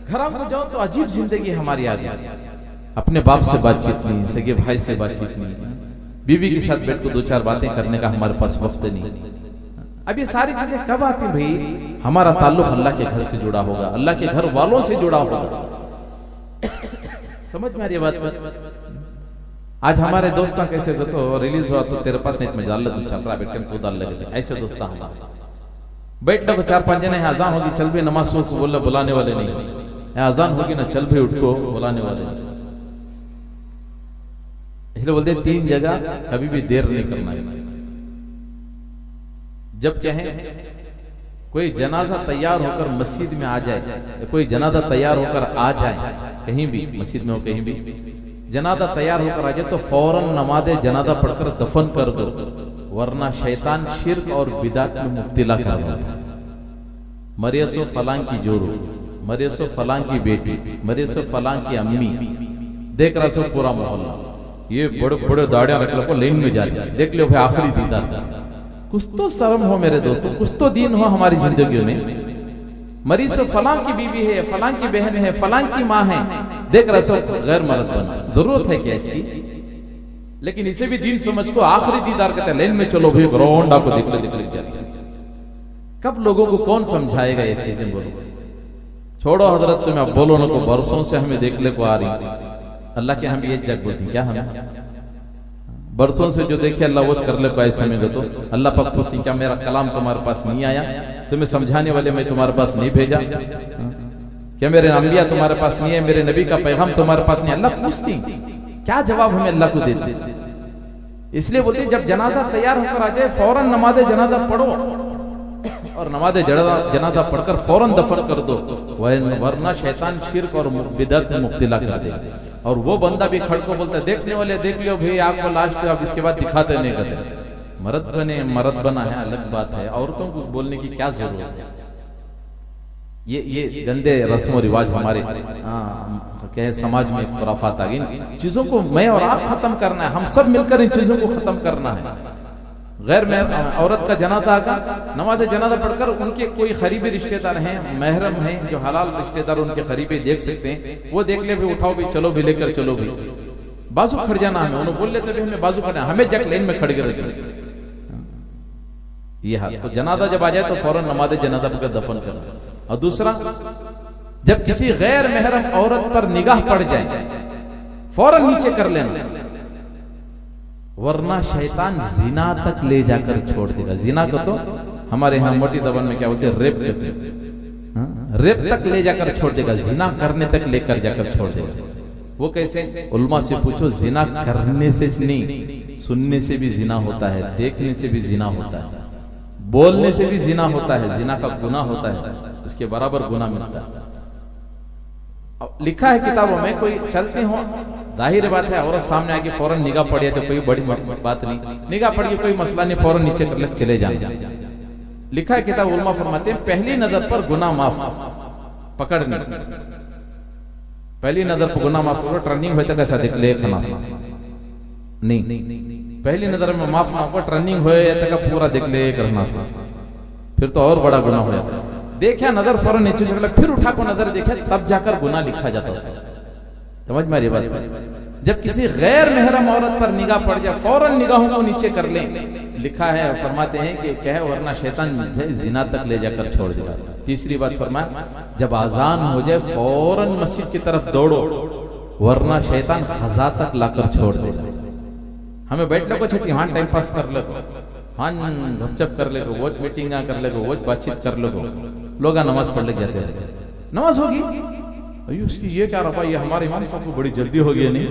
घर में जाओ तो अजीब जिंदगी हमारी आ गई, अपने बाप से बातचीत नहीं, सगे भाई से बातचीत नहीं, बीवी के साथ बैठ को 2-4 बातें करने का हमारे पास वक्त नहीं। अब ये सारी चीजें कब आती भाई, हमारा ताल्लुक अल्लाह के घर से जुड़ा होगा, अल्लाह के घर वालों से जुड़ा होगा। समझ में आ रही बात। आज हमारे दोस्तों कैसे तो रिलीज हुआ तो तेरे पास नहीं मैं डाल तू चल रहा बेटे तू डाल लगे, ऐसे दोस्त हमारे बैठ लो 4-5 जने अजान होगी चल भी नमाज को बोल बुलाने वाले नहीं, अजान होगी ना चल भी उठ को बुलाने वाले नहीं। इसलिए बोलते 3 जगह कभी भी देर नहीं करना है। जब कहें कोई जनाजा तैयार होकर मस्जिद में आ जाए, कोई जनाजा तैयार होकर आ जाए कहीं भी मस्जिद में हो कहीं भी जनाजा तैयार होकर आ जाए तो फौरन नमाज जनाजा पढ़कर दफन कर दो, वरना शैतान शिर्क और बिदात में मुब्तला कर देता है। मरियसो फलां की जोरू, मरियसो फलां की बेटी, मरियसो फलां की अम्मी, देख रहा सो पूरा मोहल्ला ये बड़े बड़े दाढ़ियां रख लो लाइन में जा रही, देख लो भाई आखिरी दीदार। कुछ तो शर्म हो मेरे दोस्तों, कुछ तो दीन हो हमारी जिंदगी में। मरीज सो फलां की बीवी है, फलां की बहन है, फलां की माँ है, देख रहा सो गैर मर्द बना, जरूरत है क्या इसकी? लेकिन इसे भी दीन समझ को आखिरी दीदार कहते हैं, लाइन में चलो भाई रोंडा को दिख ले जा रही। कब लोगों को कौन समझाएगा ये चीजें? बोलो छोड़ो हजरत, तुम्हें अब बोलो ना को बरसों से हमें देखने को आ रही, अल्लाह के हम ये जग बोलती क्या हम बरसों से जो देखे अल्लाह वो कर ले पाए समय तो अल्लाह पाक पूछी क्या मेरा कलाम तुम्हारे पास नहीं आया, तुम्हें समझाने वाले मैं तुम्हारे पास नहीं भेजा, क्या मेरे अंबिया तुम्हारे पास नहीं है, मेरे नबी का पैगाम तुम्हारे पास नहीं? अल्लाह पूछती, क्या जवाब हमें अल्लाह को देते? इसलिए बोलते जब जनाजा तैयार होकर आ जाए फौरन नमाज जनाजा पढ़ो और नमाज जनाजा पढ़कर फौरन दफन कर दो, वरना शैतान शिर्क और बिदअत में मुब्तला कर देगा। और वो बंदा भी खड़ को बोलता है देखने वाले देख लो भाई आपको लास्ट अब इसके बाद दिखाते नहीं करते। मर्द बना है अलग बात है, औरतों को बोलने की क्या जरूरत है? ये गंदे रस्म रिवाज हमारे क्या समाज में खुराफात आ गई। चीजों को मैं और आप खत्म करना है, हम सब मिलकर इन चीजों को खत्म करना है। गैर औरत का जनाजा का नमाज जनाजा पढ़कर उनके कोई करीबी रिश्तेदार हैं, महरम हैं, जो हलाल रिश्तेदार उनके करीबी देख सकते हैं, वो देख ले भी उठाओ भी चलो भी लेकर चलो भी, बाजू खड़ जाना हमें, उन्होंने बोल लेते भी हमें बाजू खड़ना, हमें जग लाइन में खड़ गए ये हाल। तो जनाजा जब आ जाए तो फौरन नमाज जनाजा पढ़कर दफन करना। और दूसरा, जब किसी गैर महरम औरत पर निगाह पड़ जाए फौरन नीचे कर लेना, वरना शैतान जिना तक ले जाकर छोड़ देगा। जिना को तो हमारे यहाँ मोटी जबान में क्या बोलते हैं, रेप कहते हैं, रेप तक ले जाकर छोड़ देगा, जिना करने तक लेकर जाकर छोड़ देगा। वो कैसे? उल्मा से पूछो, जिना करने से नहीं, सुनने से भी जिना होता है, देखने से भी जिना होता है, बोलने से भी जिना होता है, जिना का गुनाह होता है, उसके बराबर गुनाह मिलता है। अब लिखा है किताबों में, कोई चलते हो, जाहिर बात है औरत सामने आके फौरन निगाह पड़ी तो कोई बड़ी बात नहीं, निगाह पड़ गई कोई मसला नहीं, फौरन नीचे कर ले चले जाना। लिखा है किताब, उलमा फरमाते हैं पहली नजर पर गुनाह माफ, पकड़ नहीं, पहली नजर पर गुनाह माफ करो, टर्निंग होता कैसा देख ले खनास नहीं, पहली नजर में माफ ना हो, टर्निंग हो पूरा देख ले करना सा, फिर तो और बड़ा गुनाह हो जाता है। देखा नजर फौरन नीचे चढ़, फिर उठा को नजर देखा, तब जाकर गुनाह लिखा जाता है। समझ में आ रही बात? जब किसी गैर महरम औरत पर निगाह पड़ जाए फौरन निगाहों को नीचे कर ले। लिखा है, फरमाते हैं कि क्या है, वरना शैतान जिना तक ले जाकर छोड़ देगा। तीसरी बात फरमाया, जब आजान हो जाए फौरन मस्जिद की तरफ दौड़ो, वरना शैतान खजा तक लाकर छोड़ देगा। हमें बैठ लो छठी, हाँ टाइम पास कर लो, हाँ गपचप कर ले, वो मीटिंग कर ले, वो बातचीत कर लो, लोग नमाज पढ़ ले जाते हैं, नमाज होगी अयो उसकी ये क्या रफा, ये हमारे इमाम साहब को बड़ी जल्दी हो गई नहीं,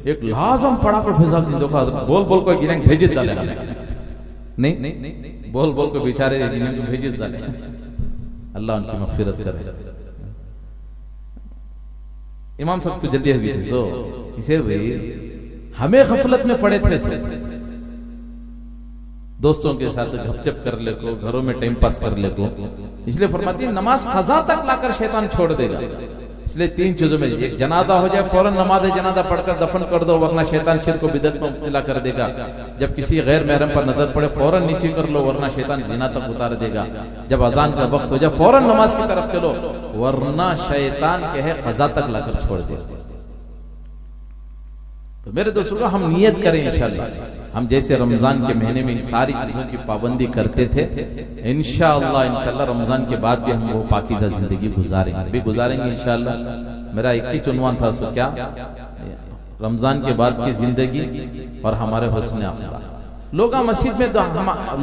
एक लाजम पढ़ा कर फिजाल दिन देखो, बोल बोल को गिरंग भेजित डाले, नहीं बोल बोल को बेचारे गिरंग को भेजित डाले, अल्लाह उनकी मगफिरत करे। इमाम साहब तो जल्दी हो गई थी, सो इसे भाई हमें गफलत में पड़े थे, सो दोस्तों के साथ गपचप कर ले को, घरों में टाइम पास कर ले को, इसलिए फरमाती है नमाज खजा तक लाकर शैतान छोड़ देगा। इसलिए तीन चीजों में, एक जनाजा हो जाए फौरन नमाज जनाजा पढ़कर दफन कर दो, वरना शैतान शिर्क को बिदअत में मुब्तला कर देगा। जब किसी गैर महरम पर नजर पड़े फौरन नीचे कर लो, वरना शैतान जिना तक उतार देगा। जब अजान का वक्त हो जाए फौरन नमाज की तरफ चलो, वरना शैतान के है खजा तक लाकर छोड़ देगा। तो मेरे दोस्तों, हम नियत करें इंशाअल्लाह, हम जैसे रमजान के महीने में इन सारी चीजों की पाबंदी करते थे, इंशाअल्लाह रमजान के बाद भी हम वो पाकीज़ा जिंदगी गुजारेंगे इंशाअल्लाह। मेरा एक ही चुनवान था, सो क्या, रमजान के बाद की जिंदगी और हमारे हुस्न अखलाक। लोग मस्जिद में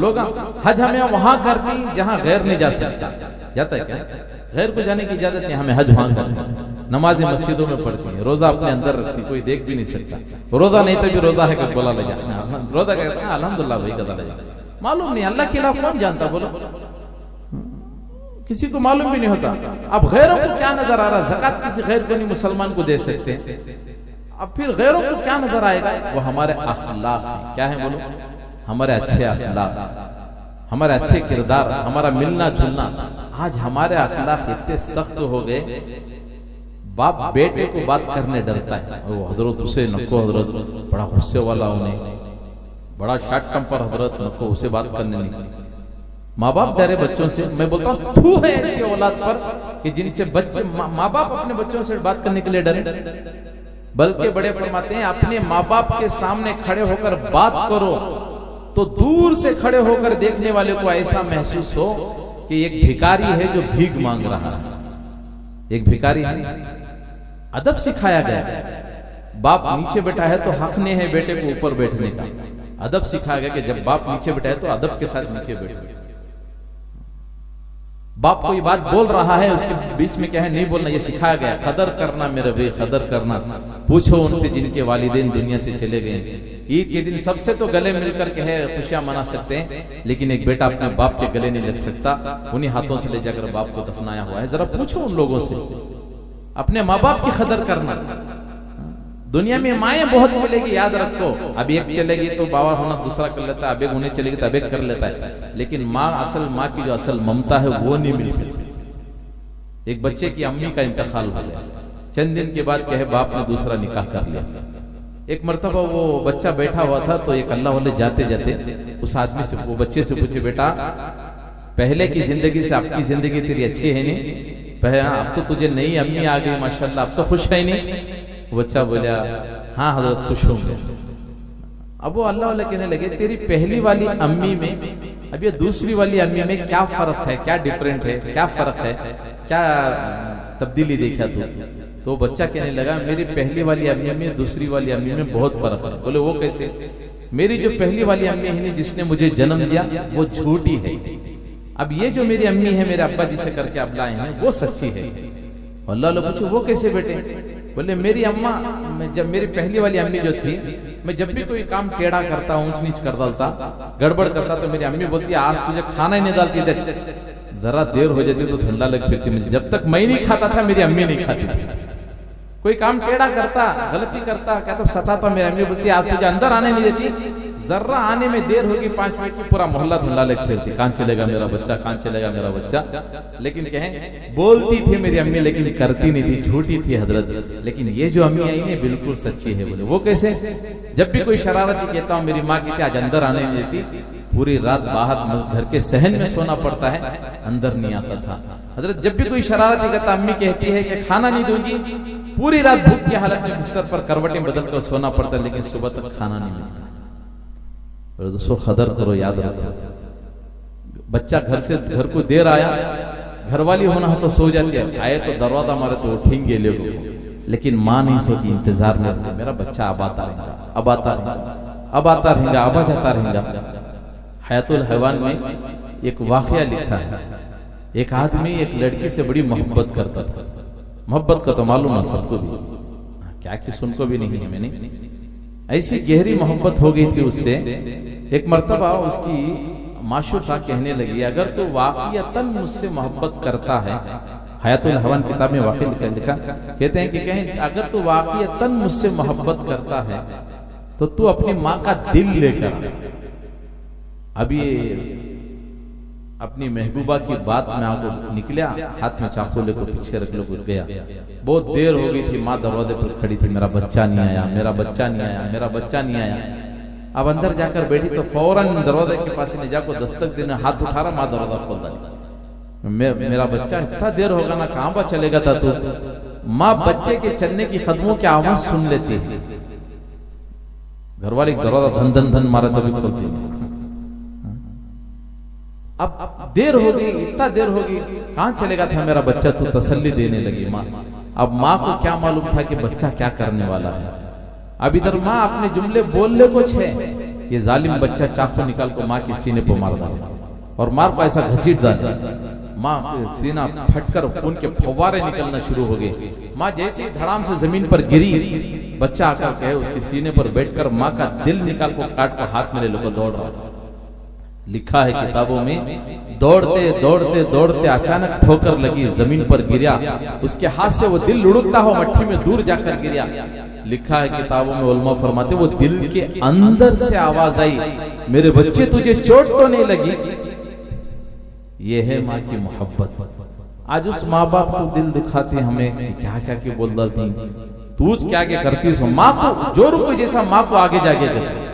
लोग हज हमें वहां करती जहां गैर नहीं जा सकता, जाता है क्या, गैर को जाने की इजाजत नहीं, हमें हज वहां करते हैं। नमाजें मस्जिदों में पढ़ती है, रोजा अपने अंदर रखती, कोई देख भी नहीं सकता। रोजा नहीं तो भी रोजा है कि बोला ले जाए, रोजा कहते हैं अल्हम्दुलिल्लाह भाई कदा ले जाए, मालूम नहीं अल्लाह के अलावा कौन जानता, बोलो किसी को मालूम भी नहीं होता। अब गैरों को क्या नजर आ रहा, ज़कात किसी गैर को नहीं मुसलमान को दे सकते, अब फिर गैरों को क्या नजर आएगा, वो हमारे अखलाक है। क्या है बोलो, हमारे अच्छे अखलाक, हमारे अच्छे किरदार, हमारा मिलना जुलना। आज हमारे अखलाक इतने सख्त हो गए, बाप बेटे को बात करने डरता है, वो हजरत उसे नको, हजरत बड़ा गुस्से वाला, उन्हें बड़ा शॉर्ट टेम्पर, हजरत नको उसे बात करने नहीं। माँ बाप डरे बच्चों से, मैं बोलता हूँ थू है ऐसी औलाद पर कि जिनसे बच्चे, माँ बाप अपने बच्चों से बात करने के लिए डरे। बल्कि बड़े फरमाते हैं, अपने माँ बाप के सामने खड़े होकर बात करो तो दूर से खड़े होकर देखने वाले को ऐसा महसूस हो कि एक भिखारी है जो भीख मांग रहा है, एक भिखारी है। अदब सिखाया गया, बाप नीचे बैठा है तो हक नहीं है बेटे को ऊपर बैठने का। अदब सिखाया गया कि जब बाप नीचे बैठा है तो अदब के साथ नीचे बैठो। बाप कोई बात बोल रहा है उसके बीच में क्या है नहीं बोलना, ये सिखाया गया। कदर करना मेरे भाई, कदर करना। पूछो उनसे जिनके वालिदैन दुनिया से चले गए। ईद के दिन सबसे तो गले मिलकर के है खुशियां मना सकते हैं, लेकिन एक बेटा अपने बाप के गले नहीं लग सकता। उन्हीं हाथों से ले जाकर बाप को दफनाया हुआ है। जरा पूछो उन लोगों से, अपने माँ बाप की कदर करना। दुनिया में माएं बहुत मिलेगी, याद रखो। अब एक चलेगी तो बाबा होना दूसरा कर लेता है, अब एक होने चलेगी तो अब एक कर लेता है, लेकिन माँ की जो असल ममता है वो नहीं मिल सकती। एक बच्चे की अम्मी का इंतकाल हो गया, चंद दिन के बाद कहे बाप ने दूसरा निकाह कर लिया। एक मर्तबा वो बच्चा बैठा हुआ था तो एक अल्लाह वाले जाते जाते उस आदमी से, वो बच्चे से पूछे, बेटा पहले की जिंदगी से आपकी जिंदगी तेरी अच्छी है नहीं? अब तो तुझे नई अम्मी आ गई माशाल्लाह, अब तो खुश है नहीं? बच्चा बोला हाँ हजरत खुश होंगे। अब वो अल्लाह वाले कहने लगे, तेरी पहली वाली अम्मी में अब ये दूसरी वाली अम्मी में क्या फर्क है, क्या डिफरेंट है, क्या फर्क है, क्या तब्दीली देखा तू? तो बच्चा कहने लगा, मेरी पहली वाली अम्मी में दूसरी वाली अम्मी में बहुत फर्क है। बोले वो कैसे? मेरी जो पहली वाली अम्मी है जिसने मुझे जन्म दिया वो झूठी है, अब ये जो मेरी अम्मी है मेरे अब्बा जी से करके अब लाए हैं वो सच्ची है। अल्लाह ने पूछो वो कैसे बेटे? बोले मेरी अम्मा, जब मेरी पहली वाली अम्मी जो थी, मैं जब भी कोई काम टेढ़ा करता, ऊंच नीच कर डालता, गड़बड़ करता, तो मेरी अम्मी बोलती आज तुझे खाना ही नहीं डालती, जरा देर हो जाती तो ठंडा लग फिरती मुझे। जब तक मैं नहीं खाता था मेरी अम्मी नहीं खाती थी। कोई काम टेढ़ा करता, गलती करता, कहता सताता, मेरी अम्मी बोलती आज तुझे अंदर आने नहीं देती, जर्रा आने में देर होगी 5 मिनट की पूरा मोहल्ला धुंडा लेके फिरती, कहां चलेगा मेरा बच्चा, कहां चलेगा मेरा बच्चा। लेकिन कहें बोलती थी मेरी अम्मी, लेकिन करती नहीं थी, झूठी थी हजरत। लेकिन ये जो अम्मी आई है बिल्कुल सच्ची है। बोले वो कैसे? जब भी कोई शरारती कहता हूं मेरी माँ की आज अंदर आने नहीं देती, पूरी रात बाहर घर के सहन में सोना पड़ता है, अंदर नहीं आता था हजरत। जब भी कोई शरारती कहता, अम्मी कहती है कि खाना नहीं दूंगी, पूरी रात भूख की हालत में बिस्तर पर करवटें बदल कर सोना पड़ता है, लेकिन सुबह तक खाना नहीं मिलता। और दोस्तों कदर करो, याद रखो, बच्चा घर को देर आया, घरवाली होना हो तो सो जाती है, आए तो दरवाजा मारे तो उठेंगे लोग, लेकिन माँ नहीं सोती, इंतजार में रहती, मेरा बच्चा अब आता रहेगा, अब आता रहेगा, अब आता रहेगा, अब आ जाता रहेगा। हयातुल हैवान में एक वाकया लिखा है, एक आदमी एक लड़की से बड़ी मोहब्बत करता था। मोहब्बत का तो मालूम है सबको भी, क्या किस उनको भी नहीं है, मैंने ऐसी गहरी मोहब्बत हो गई थी उससे। एक मर्तबा उसकी माशूका कहने लगी, अगर तो वाक़ियतन मुझसे मोहब्बत करता है, हयातुल हैवान किताब में वाक़ई लिखा, कहते हैं कि कहें अगर तो वाक़ियतन मुझसे मोहब्बत करता है तो तू अपनी माँ का दिल लेकर। अब ये अपनी महबूबा की बात में आको निकला, हाथ में चाकू लेकर पीछे रख लो, गया। बहुत देर हो गई थी, माँ दरवाजे पर खड़ी थी, मेरा बच्चा नहीं आया, मेरा बच्चा नहीं आया, मेरा बच्चा नहीं आया। अब अंदर जाकर बैठी तो फौरन दरवाजे के पास ले जाकर दस्तक देने हाथ उठा रहा, माँ दरवाजा खोल दी, मेरा बच्चा इतना देर होगा ना, कहां पर चलेगा था तू। माँ बच्चे के चलने की कदमों की आवाज सुन लेती है, घरवाली दरवाजा धन धन धन मारा तभी खोलती है। अब देर हो गई, इतना देर हो गई, कहां चलेगा था मेरा बच्चा, तू तसल्ली देने लगी माँ। अब माँ को क्या मालूम था कि बच्चा क्या करने वाला है। अब इधर माँ अपने जुमले बोलने को छे, ये जालिम बच्चा चाकू निकाल को माँ के सीने पर मार डाला और मार को ऐसा घसीट डाला, माँ का सीना फटकर खून के फव्वारे निकलना शुरू हो गए। माँ जैसे ही धड़ाम से जमीन पर गिरी, बच्चा आकर कहे उसके सीने पर बैठकर माँ का दिल निकाल को काट कर हाथ में ले लो, दौड़ रहा। लिखा है किताबों में, दौड़ते दौड़ते दौड़ते अचानक ठोकर लगी, जमीन पर गिरा, उसके हाथ से वो दिल लुढ़कता हो मट्टी में दूर जाकर गिरा। लिखा है किताबों में, उलमा फरमाते वो दिल के अंदर से आवाज आई, मेरे बच्चे तुझे चोट तो नहीं लगी। ये है माँ की मोहब्बत। आज उस माँ बाप को दिल दुखाती हमें कि क्या क्या की बोल डालती, तू क्या क्या करती हो। माँ को जो रुको जैसा माँ को आगे जाके करती,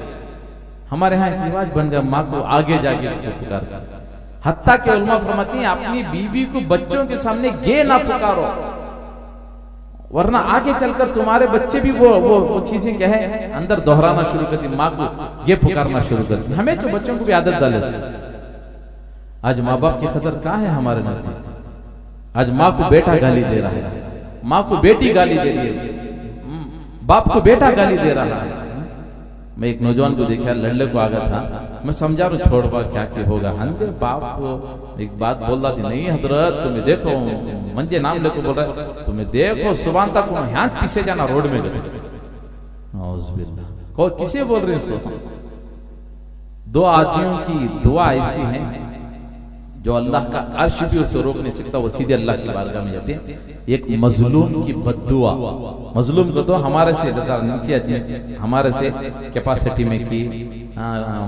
हमारे यहाँ रिवाज बन गया माँ को आगे जाके पुकार। हत्ता के उलमा फरमाती हैं अपनी बीवी को बच्चों के सामने गे ना पुकारो, वरना आगे चलकर तुम्हारे बच्चे भी वो चीजें कहे अंदर दोहराना शुरू करती, माँ को गे पुकारना शुरू करती। हमें तो बच्चों को भी आदत डाले। आज माँ बाप की कदर कहाँ है हमारे नजदीक। आज माँ को बेटा गाली दे रहा है, माँ को बेटी गाली दे रही है, बाप को बेटा गाली दे रहा है। मैं एक नौजवान को देखा, लड़ने को आ गया था, मैं समझा रो छोड़ पा क्या क्या होगा। हंदे बाप को एक बात बोल रहा थी, नहीं हजरत तुम्हें देखो, मंजे नाम लेको बोल रहा है, तुम्हें देखो सुबह तक यहाँ पीछे जाना रोड में गए। को किसे बोल रहे हैं? दो आदमियों की दुआ ऐसी है जो अल्लाह का अर्श भी उसे रोक नहीं सकता, वो सीधे अल्लाह की बारगाह में जाते हैं। एक मजलूम की बद्दुआ, मजलूम को तो हमारे से नीचे आदमी, हमारे से कैपेसिटी में की,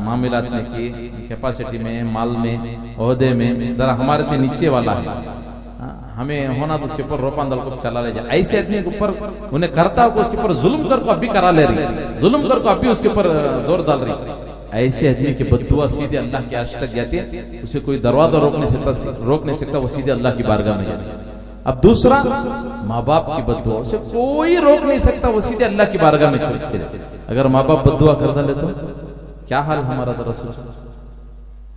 मामलात में की, कैपेसिटी में, माल में, ओहदे में, जरा हमारे से नीचे वाला है, हमें होना तो उसके ऊपर रोपान दल को चला ले जाए। ऐसे आदमी के ऊपर उन्हें करता हो उसके ऊपर जुल्म कर को अभी करा ले रही, जुल्म कर को अभी उसके ऊपर जोर डाल रही। ऐसे आदमी की बद्दुआ सीधे अल्लाह के अर्श तक जाती है, उसे कोई दरवाजा रोक नहीं सकता, वो सीधे अल्लाह की बारगाह में जाती है। अब दूसरा माँ बाप की बद्दुआ, उसे कोई रोक नहीं सकता, वो सीधे अल्लाह की बारगाह में चले। अगर माँ बाप बद्दुआ कर डाले तो क्या हाल हमारा, जरा सोचो।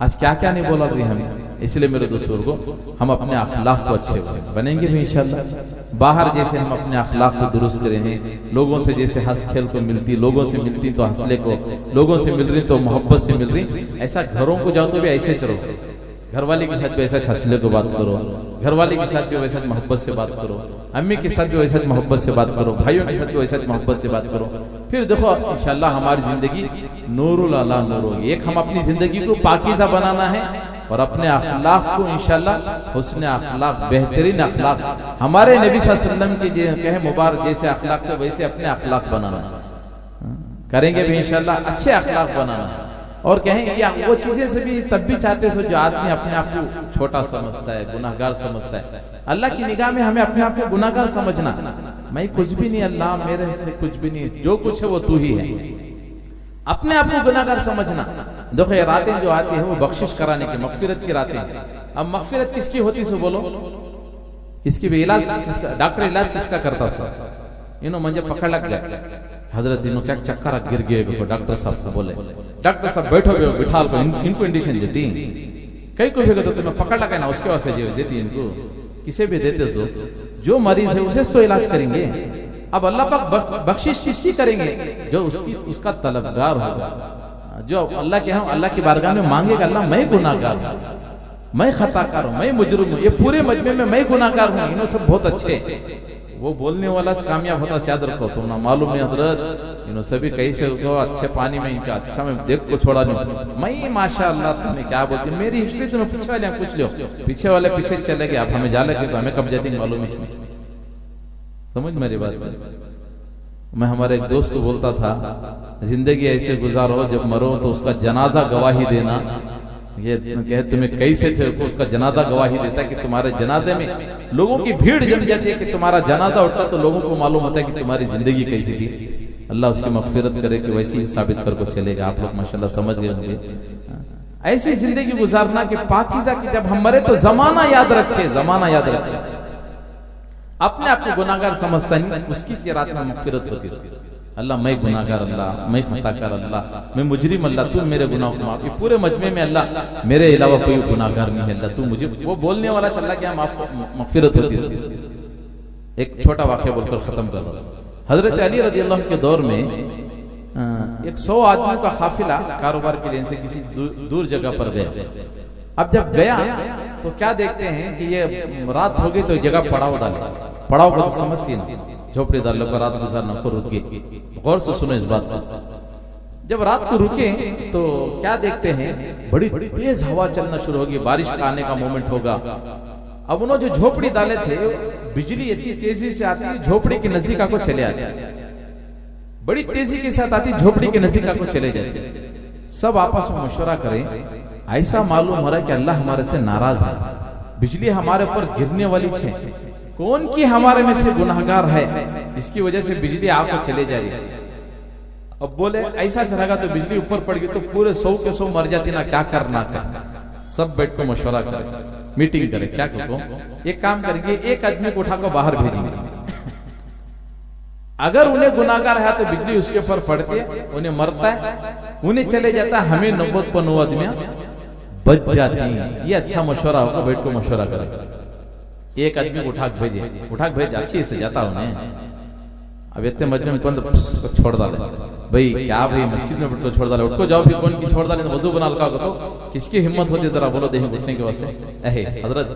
आज क्या क्या नहीं बोला रही हमें। इसलिए मेरे दोस्तों को हम अपने अखलाक को अच्छे बनेंगे भी इंशाल्लाह। बाहर जैसे हम अपने अखलाक को दुरुस्त करें हैं, लोगों से जैसे हंस खेल को मिलती, लोगों से मिलती तो हंसले को, लोगों से मिल रही तो मोहब्बत से मिल रही, ऐसा घरों को जाओ तो भी ऐसे चलो। घरवाले के साथ भी ऐसा हंसले को बात करो, घरवाले के साथ भी वैसा मोहब्बत से बात करो, अम्मी के साथ भी वैसा मोहब्बत से बात करो, भाइयों के साथ भी वैसा मोहब्बत से बात करो। फिर देखो इंशाल्लाह हमारी जिंदगी नूरुल अला नूर होगी। एक हम अपनी जिंदगी को पाकीज़ा बनाना है और अपने अखलाक को इंशाल्लाह हुस्न अखलाक, बेहतरीन अखलाक, हमारे नबी सल्लल्लाहु अलैहि वसल्लम के कहे मुबारक जैसे अखलाक थे वैसे अपने अखलाक बनाना करेंगे भी इंशाल्लाह, अच्छे अखलाक बनाना। और कहें या वो चीजें से भी तब भी चाहते हो जो आदमी अपने आप को छोटा समझता है, गुनाहगार समझता है। अल्लाह की निगाह में हमें अपने आप को गुनाहगार समझना, मैं कुछ भी नहीं, अल्लाह मेरे से कुछ भी नहीं, जो कुछ है वो तू ही है, अपने आप को गुनाहगार समझना। देखो ये रातें जो आती है वो बख्शिश कराने की, मगफिरत की रातें। अब मगफिरत किसकी होती सो बोलो, किसकी भी इलाज, किसका डॉक्टर इलाज किसका करता सो, इन्हों मुझे पकड़ लग गया हजरत दिनों क्या चक्कर गिर गए। डॉक्टर साहब से बोले, डॉक्टर साहब बैठो बिठाल को इनको इंडिशन देती, कई को भी तो तुम्हें पकड़ लगा ना उसके वास्ते देती, इनको किसे भी देते सो, जो मरीज है उसे तो इलाज करेंगे। अब अल्लाह पाक बख्शिश किसकी करेंगे, जो उसका तलबगार होगा, जो अल्लाह के हम अल्लाह की बारगाह में मांगेगा, अल्लाह मैं गुनाहगार हूं, मैं खताकार हूं, मैं मुजरिम हूं, ये पूरे मजमे में मैं गुनाहगार हूं, इन्हों सब बहुत अच्छे। वो बोलने वाला कामयाब होता, याद रखो तुम ना, मालूम नहीं हजरत इन्हों सभी कैसे अच्छे पानी में इनका अच्छा मैं देख को छोड़ा नहीं, मैं माशाअल्लाह तुम्हें क्या बोलती, मेरी हिस्ट्री तुम्हें पीछे वाले पूछ लो, पीछे वाले पीछे चले गए, आप हमें जाला कैसे, हमें कब जाती मालूम ही। समझ मेरी बात। मैं हमारे एक दोस्त को बोलता था, जिंदगी ऐसे गुजारो जब मरो तो उसका जनाजा गवाही देना। ये कहे तुम्हें कैसे थे, उसका जनाजा गवाही देता है कि तुम्हारे जनाजे में लोगों की भीड़ जम जाती है, कि तुम्हारा जनाजा उठता तो लोगों को मालूम होता है कि तुम्हारी जिंदगी कैसी थी। अल्लाह उसकी मगफिरत करे कि वैसे ही साबित कर को चलेगा। आप लोग माशाल्लाह समझ गए होंगे, ऐसी जिंदगी गुजारना कि पाकीज़ा की जब हम मरे तो जमाना याद रखे, जमाना याद रखे, अपने आप को गुनाहगार समझता नहीं, उसकी रात में मगफिरत होती है। अल्लाह मैं गुनाहगार, अल्लाह मैं खताकार, अल्लाह मैं मुजरिम, अल्लाह तू मेरे गुनाह को माफ। पूरे मजमे में अल्लाह मेरे अलावा कोई गुनाहगार नहीं है, अल्लाह तू मुझे, वो बोलने वाला चला गया, मगफिरत होती है। एक छोटा वाक़या बोलकर खत्म कर रहा हूं। हजरत अली रज़ी अल्लाह के दौर में एक 100 आदमियों का काफिला कारोबार के लिए से किसी दूर जगह पर गया। अब जब गया तो क्या देखते हैं कि ये रात हो गई तो जगह पड़ाव डाले, पड़ाव को तो समझती ना, झोपड़ीदार लोग रात गुजारना को रुके। गौर से सुनो इस बात को, जब रात को रुके तो क्या देखते हैं, बड़ी तेज हवा चलना शुरू होगी, बारिश का आने का मोमेंट होगा। अब उन्होंने जो झोपड़ी डाले थे, बिजली इतनी तेजी से आती है झोपड़ी के नजदीक को चले आते, बड़ी तेजी के साथ आती झोपड़ी के नजदीक को चले जाते। सब आपस में मशवरा करें, ऐसा मालूम हो रहा है कि अल्लाह हमारे से नाराज है, बिजली हमारे ऊपर गिरने वाली है, कौन की हमारे में से गुनाहगार है, इसकी वजह से बिजली आकर चले जा रही है। अब बोले ऐसा चलेगा तो बिजली ऊपर पड़ गई तो पूरे 100 के 100 मर जाती ना, क्या करना कर। सब बैठ को मशवरा करें, मीटिंग करें, क्या करो, एक काम करेंगे, एक आदमी को उठाकर बाहर भेजेंगे, अगर उन्हें गुनाहगार है तो बिजली उसके ऊपर पड़ती है, उन्हें मरता है, उन्हें चले जाता है, हमें 90 पर 9 आदमियां बच जाती हैं। ये अच्छा मशवरा होगा, बैठ को मशवरा करें। एक आदमी को उठाक भेज अच्छी से जाता उन्हें। अब इतने मजमे में कौन छोड़ डाले, भाई क्या भाई मस्जिद में बैठ को छोड़ डाले, उठको जाओ, फिर कौन की छोड़ डाले, वजू बना लगा तो किसकी हिम्मत होती है, जरा बोलो देखें उठने के वास्ते। अहे हजरत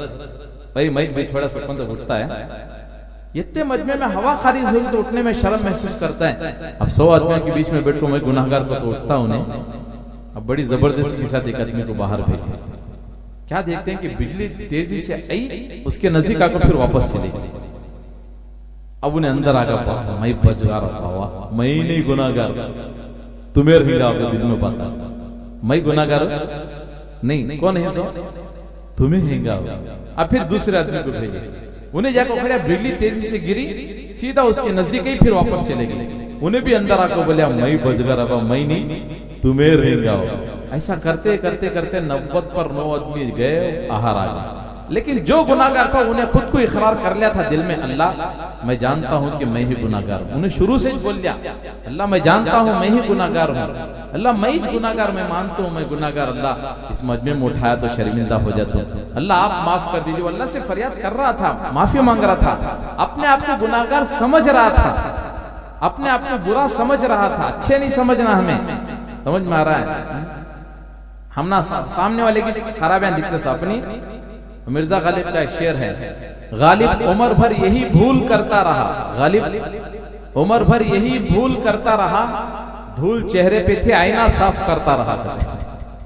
भाई मैं भी थोड़ा सा कौन तो उठता है, इतने मजमे में हवा खारिज होगी तो उठने में शर्म महसूस करता है। अब 100 आदमियों के बीच में बैठ को मैं गुनाहगार को तो उठता उन्हें, अब बड़ी जबरदस्ती के साथ एक आदमी को बाहर भेजे। क्या देखते हैं कि बिजली तेजी से आई, उसके नजदीक आकर फिर वापस चली गई। अब उन्हें अंदर आकर पाया, मैं बजगार हुआ, मैं नहीं गुनाहगार, तुम्हें रहेगा आपके दिल में पता, मैं गुनाहगार नहीं, कौन है सो तुम्हें रहेगा। अब फिर दूसरे आदमी को भेजे, उन्हें जाकर खड़ा, बिजली तेजी से गिरी, सीधा उसके नजदीक ही फिर वापस चले गई। उन्हें भी अंदर आकर बोलिया, मैं बजगार अब मैं नहीं, तुम्हें रहेगा। ऐसा करते करते करते 90 पर 9 आदमी गए, आहार आ गए। लेकिन जो गुनाहगार था उन्हें खुद को इकरार कर लिया था दिल में, अल्लाह मैं जानता हूं कि मैं ही गुनाहगार हूं। उन्हें शुरू से बोल लिया, अल्लाह मैं जानता हूं मैं ही गुनाहगार हूं, अल्लाह मैं ही गुनाहगार, मैं मानता हूं मैं गुनाहगार, अल्लाह इस मजमे में उठाया तो शर्मिंदा हो जाता हूं, अल्लाह आप माफ कर दीजिए। अल्लाह से फरियाद कर रहा था, माफी मांग रहा था, अपने आप को गुनाहगार समझ रहा था, अपने आप को बुरा समझ रहा था। अच्छे नहीं समझना, हमें समझ में आ रहा है। हम ना सामने वाले की खराबियां दिखते से अपनी। मिर्जा गालिब का एक शेर है, गालिब उम्र भर यही भूल करता रहा, गालिब उम्र भर यही भूल करता रहा, धूल चेहरे पे थे आईना साफ करता रहा।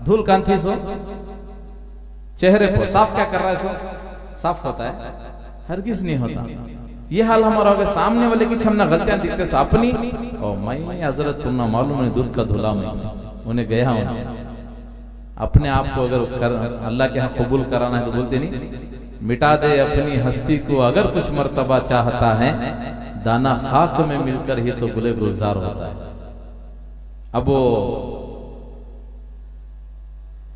धूल कान थी सो चेहरे पर साफ क्या कर रहा है सो साफ होता है, हरगिज नहीं होता। ये हाल हमारा हो गया, सामने वाले की छमना गलतियां दिखते सो अपनी और मैं हजरत तुमना मालूम है दूध का धुला में उन्हें गया हूं। अपने आप को अगर अल्लाह के यहाँ कबूल कराना है तो बोलते नहीं, मिटा दे अपनी हस्ती को अगर कुछ मर्तबा चाहता है, दाना खाक में मिलकर ही तो गुले गुलजार होता है। अब वो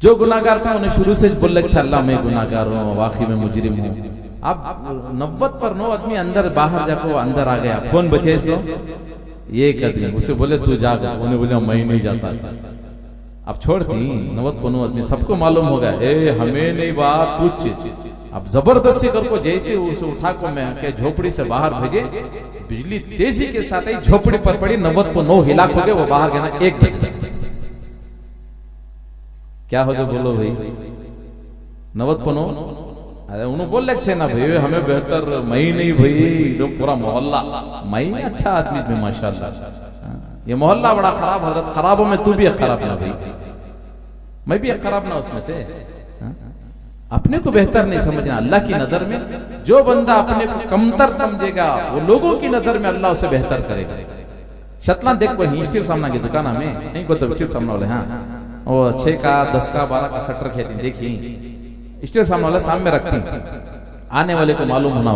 जो गुनाहगार था उन्हें शुरू से बोल रखा था अल्लाह मैं गुनाहगार हूं, वाकई में मुजरिम हूं। अब 90 आदमी अंदर बाहर जाकर अंदर आ गया, कौन बचे सो एक आदमी, उसे बोले तू जाग, उन्हें बोले मैं नहीं जाता। अब छोड़ दी 90 आदमी, सबको मालूम होगा ए हमें नहीं बात तुझ। अब जबरदस्ती करको जैसे उसे उठा को मैं के झोपड़ी से बाहर भेजे, बिजली तेजी के साथ ही झोपड़ी पर पड़ी, 90 हिलाक हो गए, वो बाहर गया ना 1 बजे। क्या हो गया बोलो भाई 90? अरे उन्होंने बोल रहे थे ना भाई हमें बेहतर मई नहीं भाई, जो पूरा मोहल्ला मई अच्छा आदमी भी माशाल्लाह, ये मोहल्ला बड़ा खराब, हजरत खराबों में तू भी एक खराब ना भाई, मैं भी एक खराब ना उसमें से। अपने को बेहतर नहीं समझना, अल्लाह की नजर में जो बंदा अपने को कमतर समझेगा वो लोगों की नजर में अल्लाह उसे बेहतर करेगा। शतला देख कोई स्टील सामना की दुकान में नहीं को तो स्टील सामना वाले, हाँ वो 6 का 10 का 12 का शटर खेती, देखिए स्टील सामने वाला सामने रखती, आने वाले को मालूम होना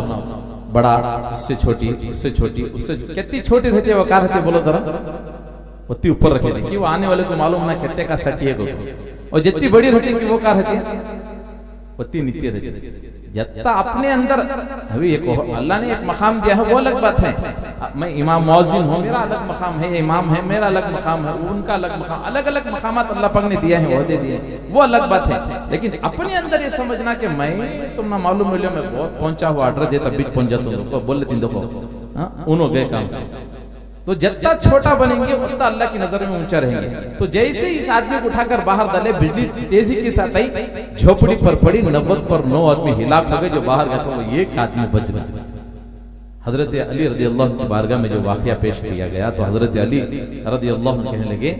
बड़ा, उससे छोटी उससे छोटी उससे कितनी छोटी रहती है वो कार रहती है बोलो जरा, उतनी ऊपर रखे थी कि वो आने वाले को मालूम ना कितने का सटी है, और जितनी बड़ी रहती है कि वो कार रहती है उतनी नीचे रहती है। जितना अपने अंदर अभी एक अल्लाह ने एक मकाम दिया है वो अलग बात है, मैं इमाम मौजिन हूँ मेरा अलग मकाम है, इमाम है मेरा अलग मकाम है, उनका अलग मकाम, अलग अलग मकामात अल्लाह पाक ने दिया है, वो दे दिए, वो अलग बात है। लेकिन अपने अंदर ये समझना कि मैं तुम ना मालूम मिलो मैं बहुत पहुंचा हुआ ऑर्डर देता बीच पहुंच जाता हूँ, बोल लेती देखो उन्होंने गए काम से। तो जितना छोटा बनेंगे उतना अल्लाह की नजर में ऊंचा रहेंगे। तो जैसे इस आदमी को उठाकर बाहर डाले, बिजली तेजी के साथ आई, झोपड़ी पर पड़ी, 90 आदमी हिलाक हो गए, जो बाहर गए तो वो एक आदमी बच गए। हजरत अली रदी अल्लाह की बारगाह में जो वाकया पेश किया गया तो हजरत अली रदी अल्लाह कहने लगे,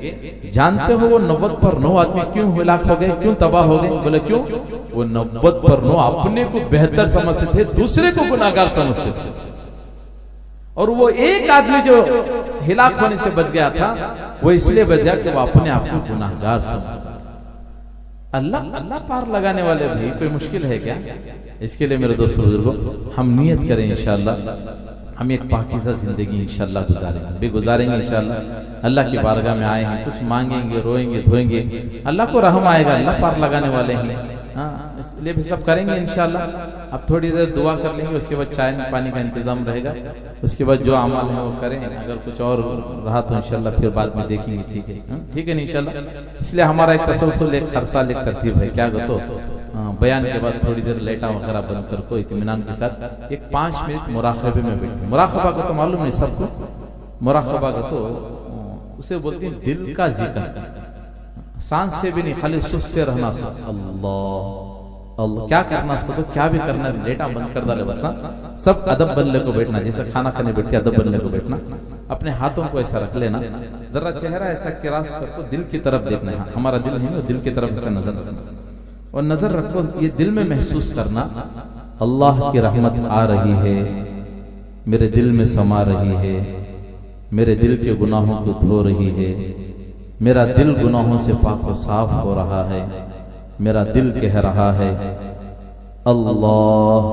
जानते हो वो 90 आदमी क्यों हिलाक हो गए, क्यों तबाह हो गए? बोले क्यों? वो 90 अपने को बेहतर समझते थे, दूसरे को गुनाहगार समझते थे, और वो एक आदमी जो हिलाक होने से बच गया था वो इसलिए बच गया कि वो अपने आप को गुनाहगार समझता। अल्लाह पार लगाने वाले भाई कोई मुश्किल है क्या? इसके लिए मेरे दोस्तों बुजुर्गों हम नियत करें इंशाअल्लाह हम एक पाकीज़ा जिंदगी इंशाअल्लाह गुजारेंगे इंशाअल्लाह। अल्लाह की बारगाह में आए हैं, कुछ मांगेंगे, रोएंगे, धोएंगे, अल्लाह को रहम आएगा, अल्लाह पार लगाने वाले हैं। हाँ, इसलिए भी सब करेंगे इंशाअल्लाह। अब थोड़ी देर दुआ कर लेंगे, उसके बाद चाय पानी का इंतजाम रहेगा, उसके बाद जो अमल है वो करें, अगर कुछ और रहा तो इंशाअल्लाह फिर बाद में देखेंगे। ठीक है, ठीक है ना इंशाअल्लाह। इसलिए हमारा एक तसलसल, एक खरसाल, एक तरतीब है। क्या तो बयान के बाद थोड़ी देर लेटा वगैरह बंद कर को इत्मीनान के साथ एक 5 मिनट मुराक़बे में बैठे। मुराक़बा को तो मालूम नहीं सबको, मुराक़बा को तो उसे बोलते हैं दिल का जिक्र, सांस से भी नहीं, खाली सुस्ते रहना। अल्लाह अल्लाह क्या करना उसको, तो क्या भी करना, लेटा बंद कर डाले बस। सब अदब बनने को बैठना, जैसे खाना खाने बैठते अदब बनने को बैठना। अपने हाथों को ऐसा रख लेना, जरा चेहरा ऐसा किरास करको दिल की तरफ देखना है। हमारा दिल है ना, दिल की तरफ ऐसा नजर रखना, और नजर रखो ये दिल में महसूस करना अल्लाह की रहमत आ रही है, मेरे दिल में समा रही है, मेरे दिल के गुनाहों को धो रही है, मेरा दिल गुनाहों से पाक व साफ हो रहा है, मेरा दिल कह रहा है अल्लाह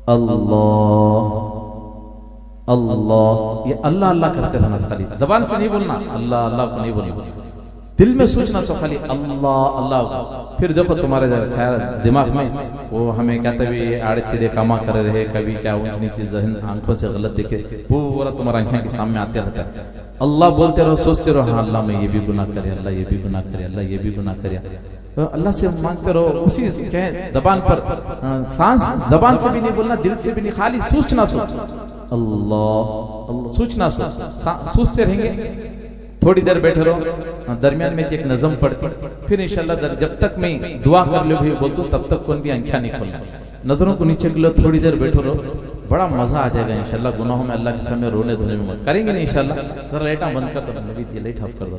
अल्लाह अल्लाह। ये अल्लाह अल्लाह करते रहना, खाली जबान से नहीं बोलना, अल्लाह अल्लाह को नहीं बोलना, दिल में सोचना सो खाली अल्लाह अल्लाह। फिर देखो तुम्हारे ख्याल दिमाग में वो हमें क्या तभी आड़े टेढ़े कामा कर रहे, कभी क्या ऊंच नीचे जहन आंखों से गलत दिखे, पूरा तुम्हारा आंखें के सामने आते रहता है। अल्लाह बोलते रहो, सोचते रहो, हाँ अल्लाह मैं ये भी गुनाह करे, अल्लाह ये भी गुनाह करे, अल्लाह ये भी गुनाह करे। तो अल्लाह से मांगते रहो, उसी क्या जबान पर सांस, जबान से भी नहीं बोलना, दिल से भी नहीं, खाली सोचना सो अल्लाह अल्लाह, सोचना सो, सोचते रहेंगे। थोड़ी देर बैठे रहो, दरमियान में एक नज़म पढ़ती, फिर इंशाल्लाह जब तक मैं दुआ कर लो भी बोलता हूँ तब तक कौन भी आंखें नहीं खोलना, नजरों को नीचे कर लो, थोड़ी देर बैठो रहो, बड़ा मजा आ जाएगा इंशाल्लाह। गुनाहों में अल्लाह के सामने रोने धोने में मत करेंगे नहीं इंशाल्लाह। जरा लाइटा बंद कर दो, नबी ये लाइट हाफ कर दो,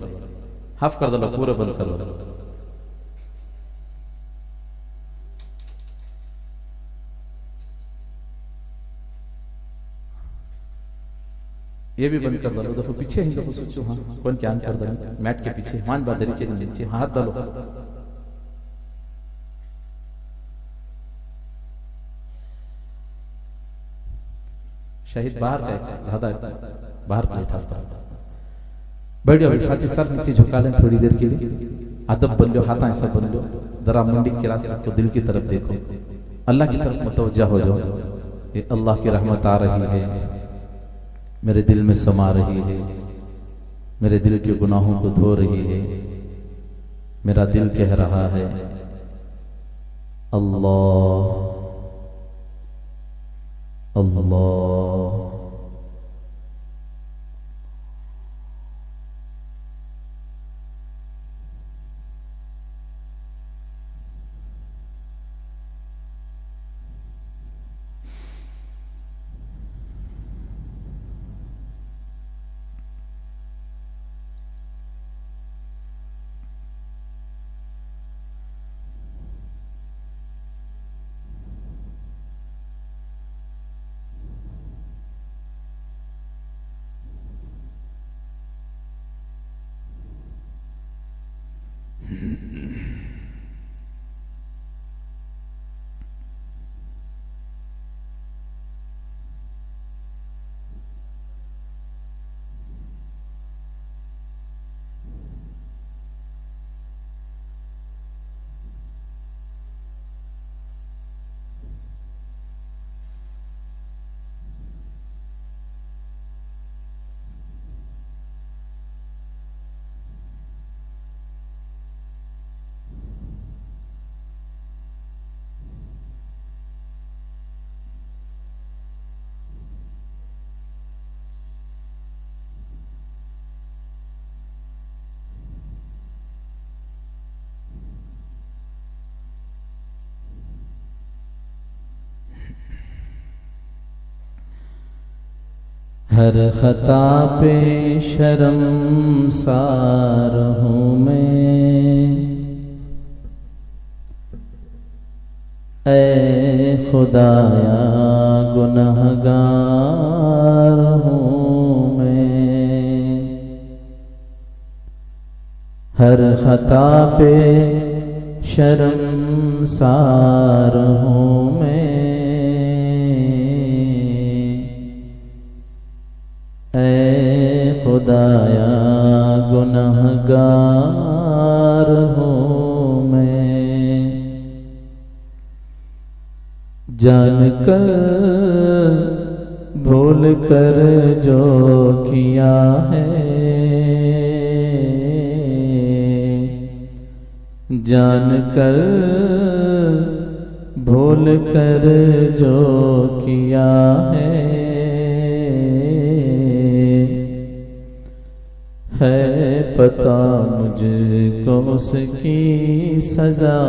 हाफ कर दो, पूरा बंद कर दो। ये भी बंद कर दो, देखो पीछे ही देखो, सोचो हाँ कौन क्या कर दो मैट के पीछे मान बादरी चेक नीचे हाथ डालो। शहीद बाहर का दादा बाहर बैठा बैठ जाओ, साथ ही साथ नीचे झुका लें थोड़ी देर के लिए, अदब बन लो, हाथ ऐसा बन लो, जरा मुंडी के रास्ते को दिल की तरफ देखो, अल्लाह की तरफ मुतवज्जा हो जाओ। ये अल्लाह की रहमत आ रही है, मेरे दिल में समा रही है, मेरे दिल के गुनाहों को धो रही है, मेरा दिल कह रहा है अल्लाह अल्लाह। हर खता पे शर्मसार हूँ मैं, ऐ खुदाया गुनहगार हूँ मैं। हर खता पे शर्मसार हूँ मैं, ऐ खुदाया गुनहगार हूँ मैं। जान कर भूल कर जो किया है, जान कर भूल कर जो किया है पता मुझको उसकी सजा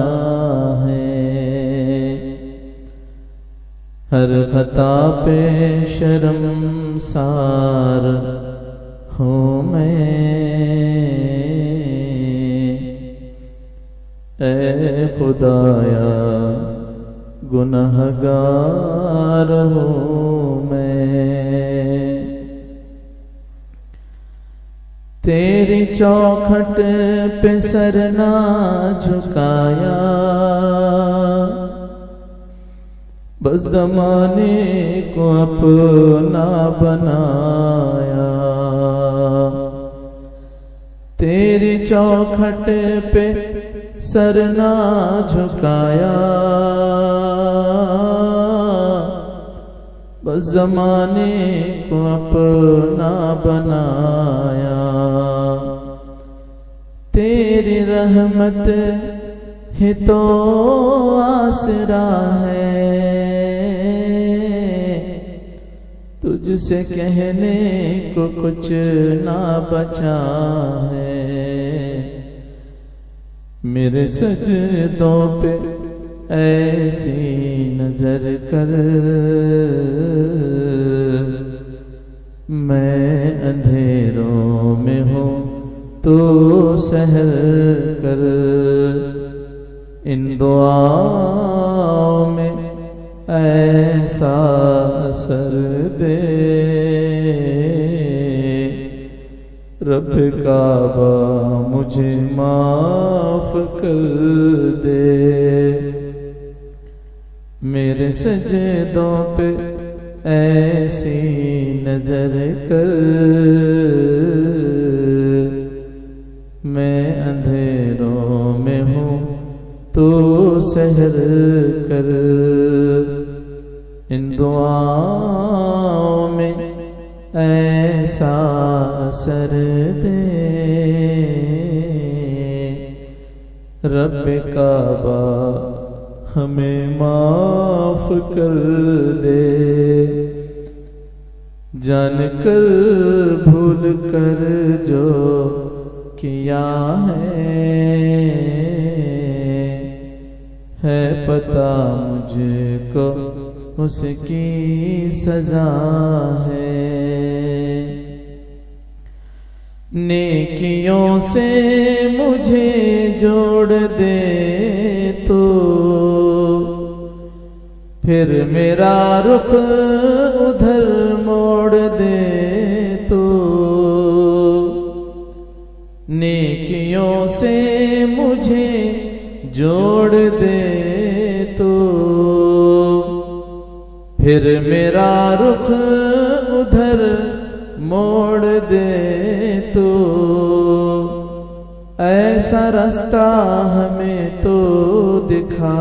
है। हर खता पे शर्मसार हूँ मैं, ऐ खुदाया गुनहगार हूँ मैं। तेरी चौखट पे सर ना झुकाया, बस ज़माने को अपना बनाया। तेरी चौखट पे सर ना झुकाया, बस ज़माने को अपना बनाया। तेरी रहमत ही तो आसरा है, तुझसे कहने को कुछ ना बचा है। मेरे सजदों पे ऐसी नजर कर, मैं अंधेरों में हूँ तो सहर कर। इन दुआओं में ऐसा असर दे, रब काबा मुझे माफ कर दे, मेरे सजदों पे ऐसी नजर कर, मैं अंधेरों में हूँ तो सहर कर, इन दुआओं में ऐसा असर दे, रब काबा हमें माफ कर दे, जान कर भूल कर जो किया है पता मुझको उसकी सजा है। नेकियों से मुझे जोड़ दे तो, फिर मेरा रुख उधर मोड़ दे तो, नेकियों से मुझे जोड़ दे तो, फिर मेरा रुख उधर मोड़ दे तो, ऐसा रास्ता हमें तो दिखा,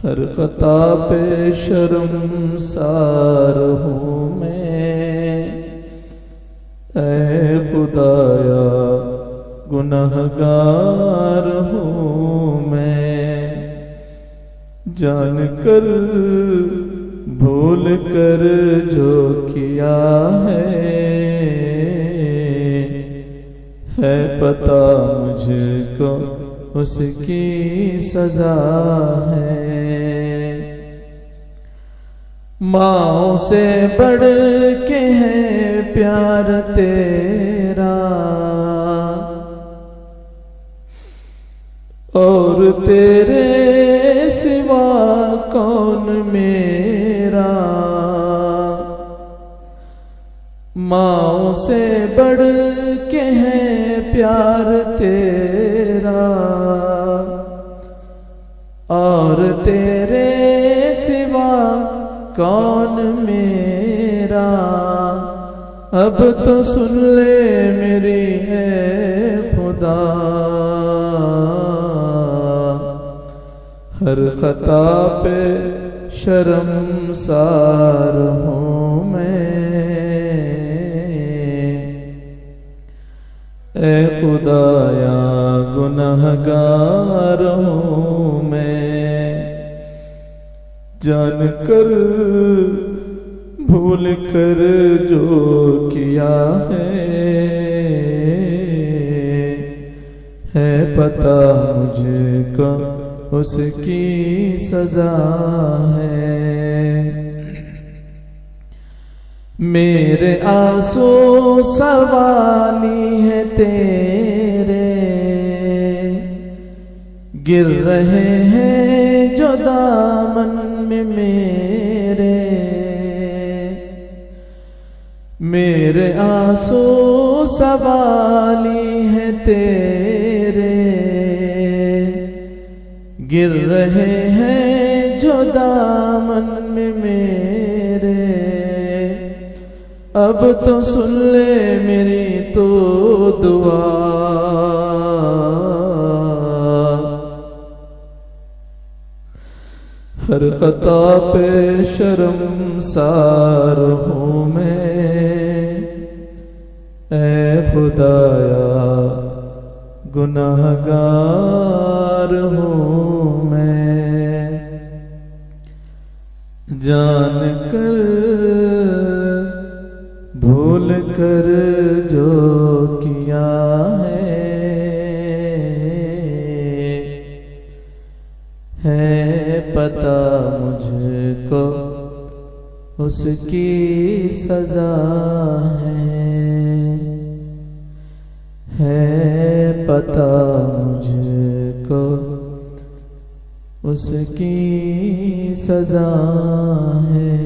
हर खता पे शर्मसार हूँ मैं, ऐ खुदाया गुनहगार हूँ मैं, जान कर भूल कर जो किया है पता मुझको उसकी सजा है। माँ से बढ़ के है प्यार तेरा, और तेरे सिवा कौन मेरा, माँ से बढ़ के है प्यार तेरा, और तेरे सिवा कौन मेरा, अब तो सुन ले मेरी है खुदा, हर खता पे शर्मसार हूँ मैं, ऐ खुदाया गुनहगार हूँ मैं, जान कर भूल कर जो किया है पता मुझको उसकी सजा है। मेरे आंसू सवाली है तेरे, गिर रहे हैं जो दामन में मेरे आंसू सवाली है तेरे, गिर रहे हैं जो दामन में मेरे, अब तो सुन ले मेरी तो दुआ, हर खता पे शर्मसार हूँ मैं, ऐ खुदाया गुनाहगार हूँ मैं, जान कर भूल कर जो किया है पता मुझको उसकी सजा है पता मुझको उसकी सजा है।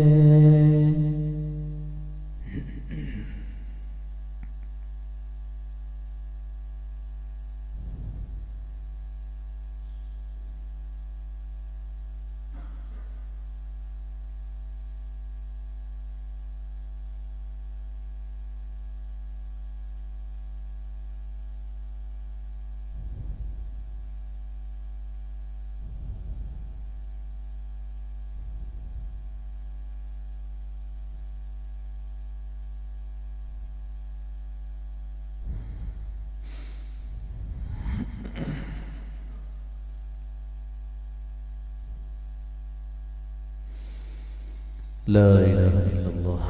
ला इलाहा इल्लल्लाह।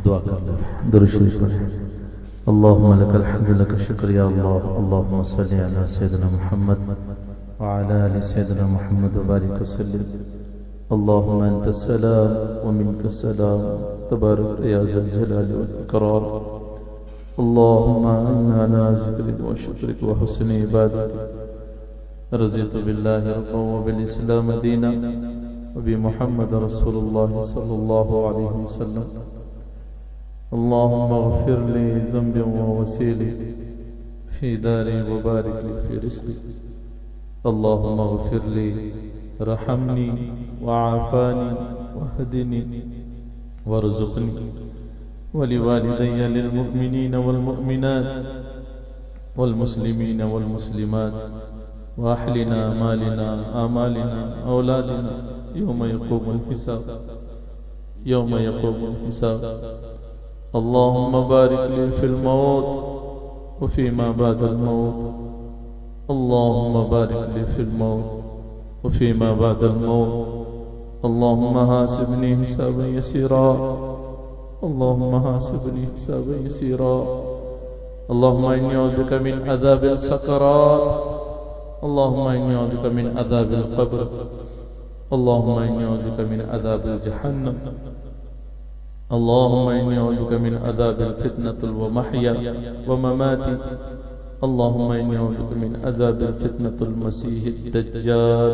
दुआ कर लो, दुरूद शरीफ पढ़ें। अल्लाहुम्मा लकल हम्दु लक शुक्र या अल्लाह। अल्लाहुम्मा सल्लि अला सय्यिदिना मुहम्मद व अला आलि सय्यिदिना मुहम्मद व बारिक वसल्लिम। अल्लाहुम्मा अंतस सलाम व मिनकस सलाम तबारक या ज़ल जलाली वल इकराम। अल्लाहुम्मा इन्ना अला ज़िक्रिक व शुक्रिक व हुस्नि इबादतिक। रज़ीतु बिल्लाहि रब्बन व बिल इस्लाम दीना व बि मुहम्मद रसूलुल्लाह सल्लल्लाहु अलैहि वसल्लम। अल्लाहुम्मा अग़फिर ली ज़ंबी व वसीली फ़ी दारी व बारिक ली फ़ी रिज़्क़ी। अल्लाहुम्मा अग़फिर ली रहमनी व आफ़ानी वहदिनी वरज़ुक़नी वलिवालिदैया लिलमुअ्मिनीन वल्मुअ्मिनात वल्मुस्लिमीन वल्मुस्लिमात वाहलिना मालिना आमालिना औलादिना यौम यक़ूमुल हिसाब यौम यक़ूमुल हिसाब। अल्लाहुम्मा बारिक ली फ़िल मौत व फ़ीमा बादल मौत। अल्लाहुम्मा बारिक ली फ़िल मौत व फ़ीमा बादल मौत। अल्लाहुम्मा हासिबनी हिसाबन यसीरा। अल्लाहुम्मा हासिबनी हिसाबन यसीरा। अल्लाहुम्मा इन्नी अऊज़ु बिका मिन अज़ाबिल सकरात। अल्लाहुम्मा इन्नी अऊज़ु बिका मिन अज़ाबिल क़ब्र। अल्लाहुम्मा इन्नी अऊज़ु बिका मिन अज़ाबिल जहन्नम। अल्लाहुम्मा इन्नी अऊज़ु बिका मिन अज़ाबिल फ़ितनतिल व महया व ममाती। अल्लाहुम्मा इन्नी अऊज़ु बिका मिन अज़ाबिल फ़ितनतिल मसीहिद दज्जाल।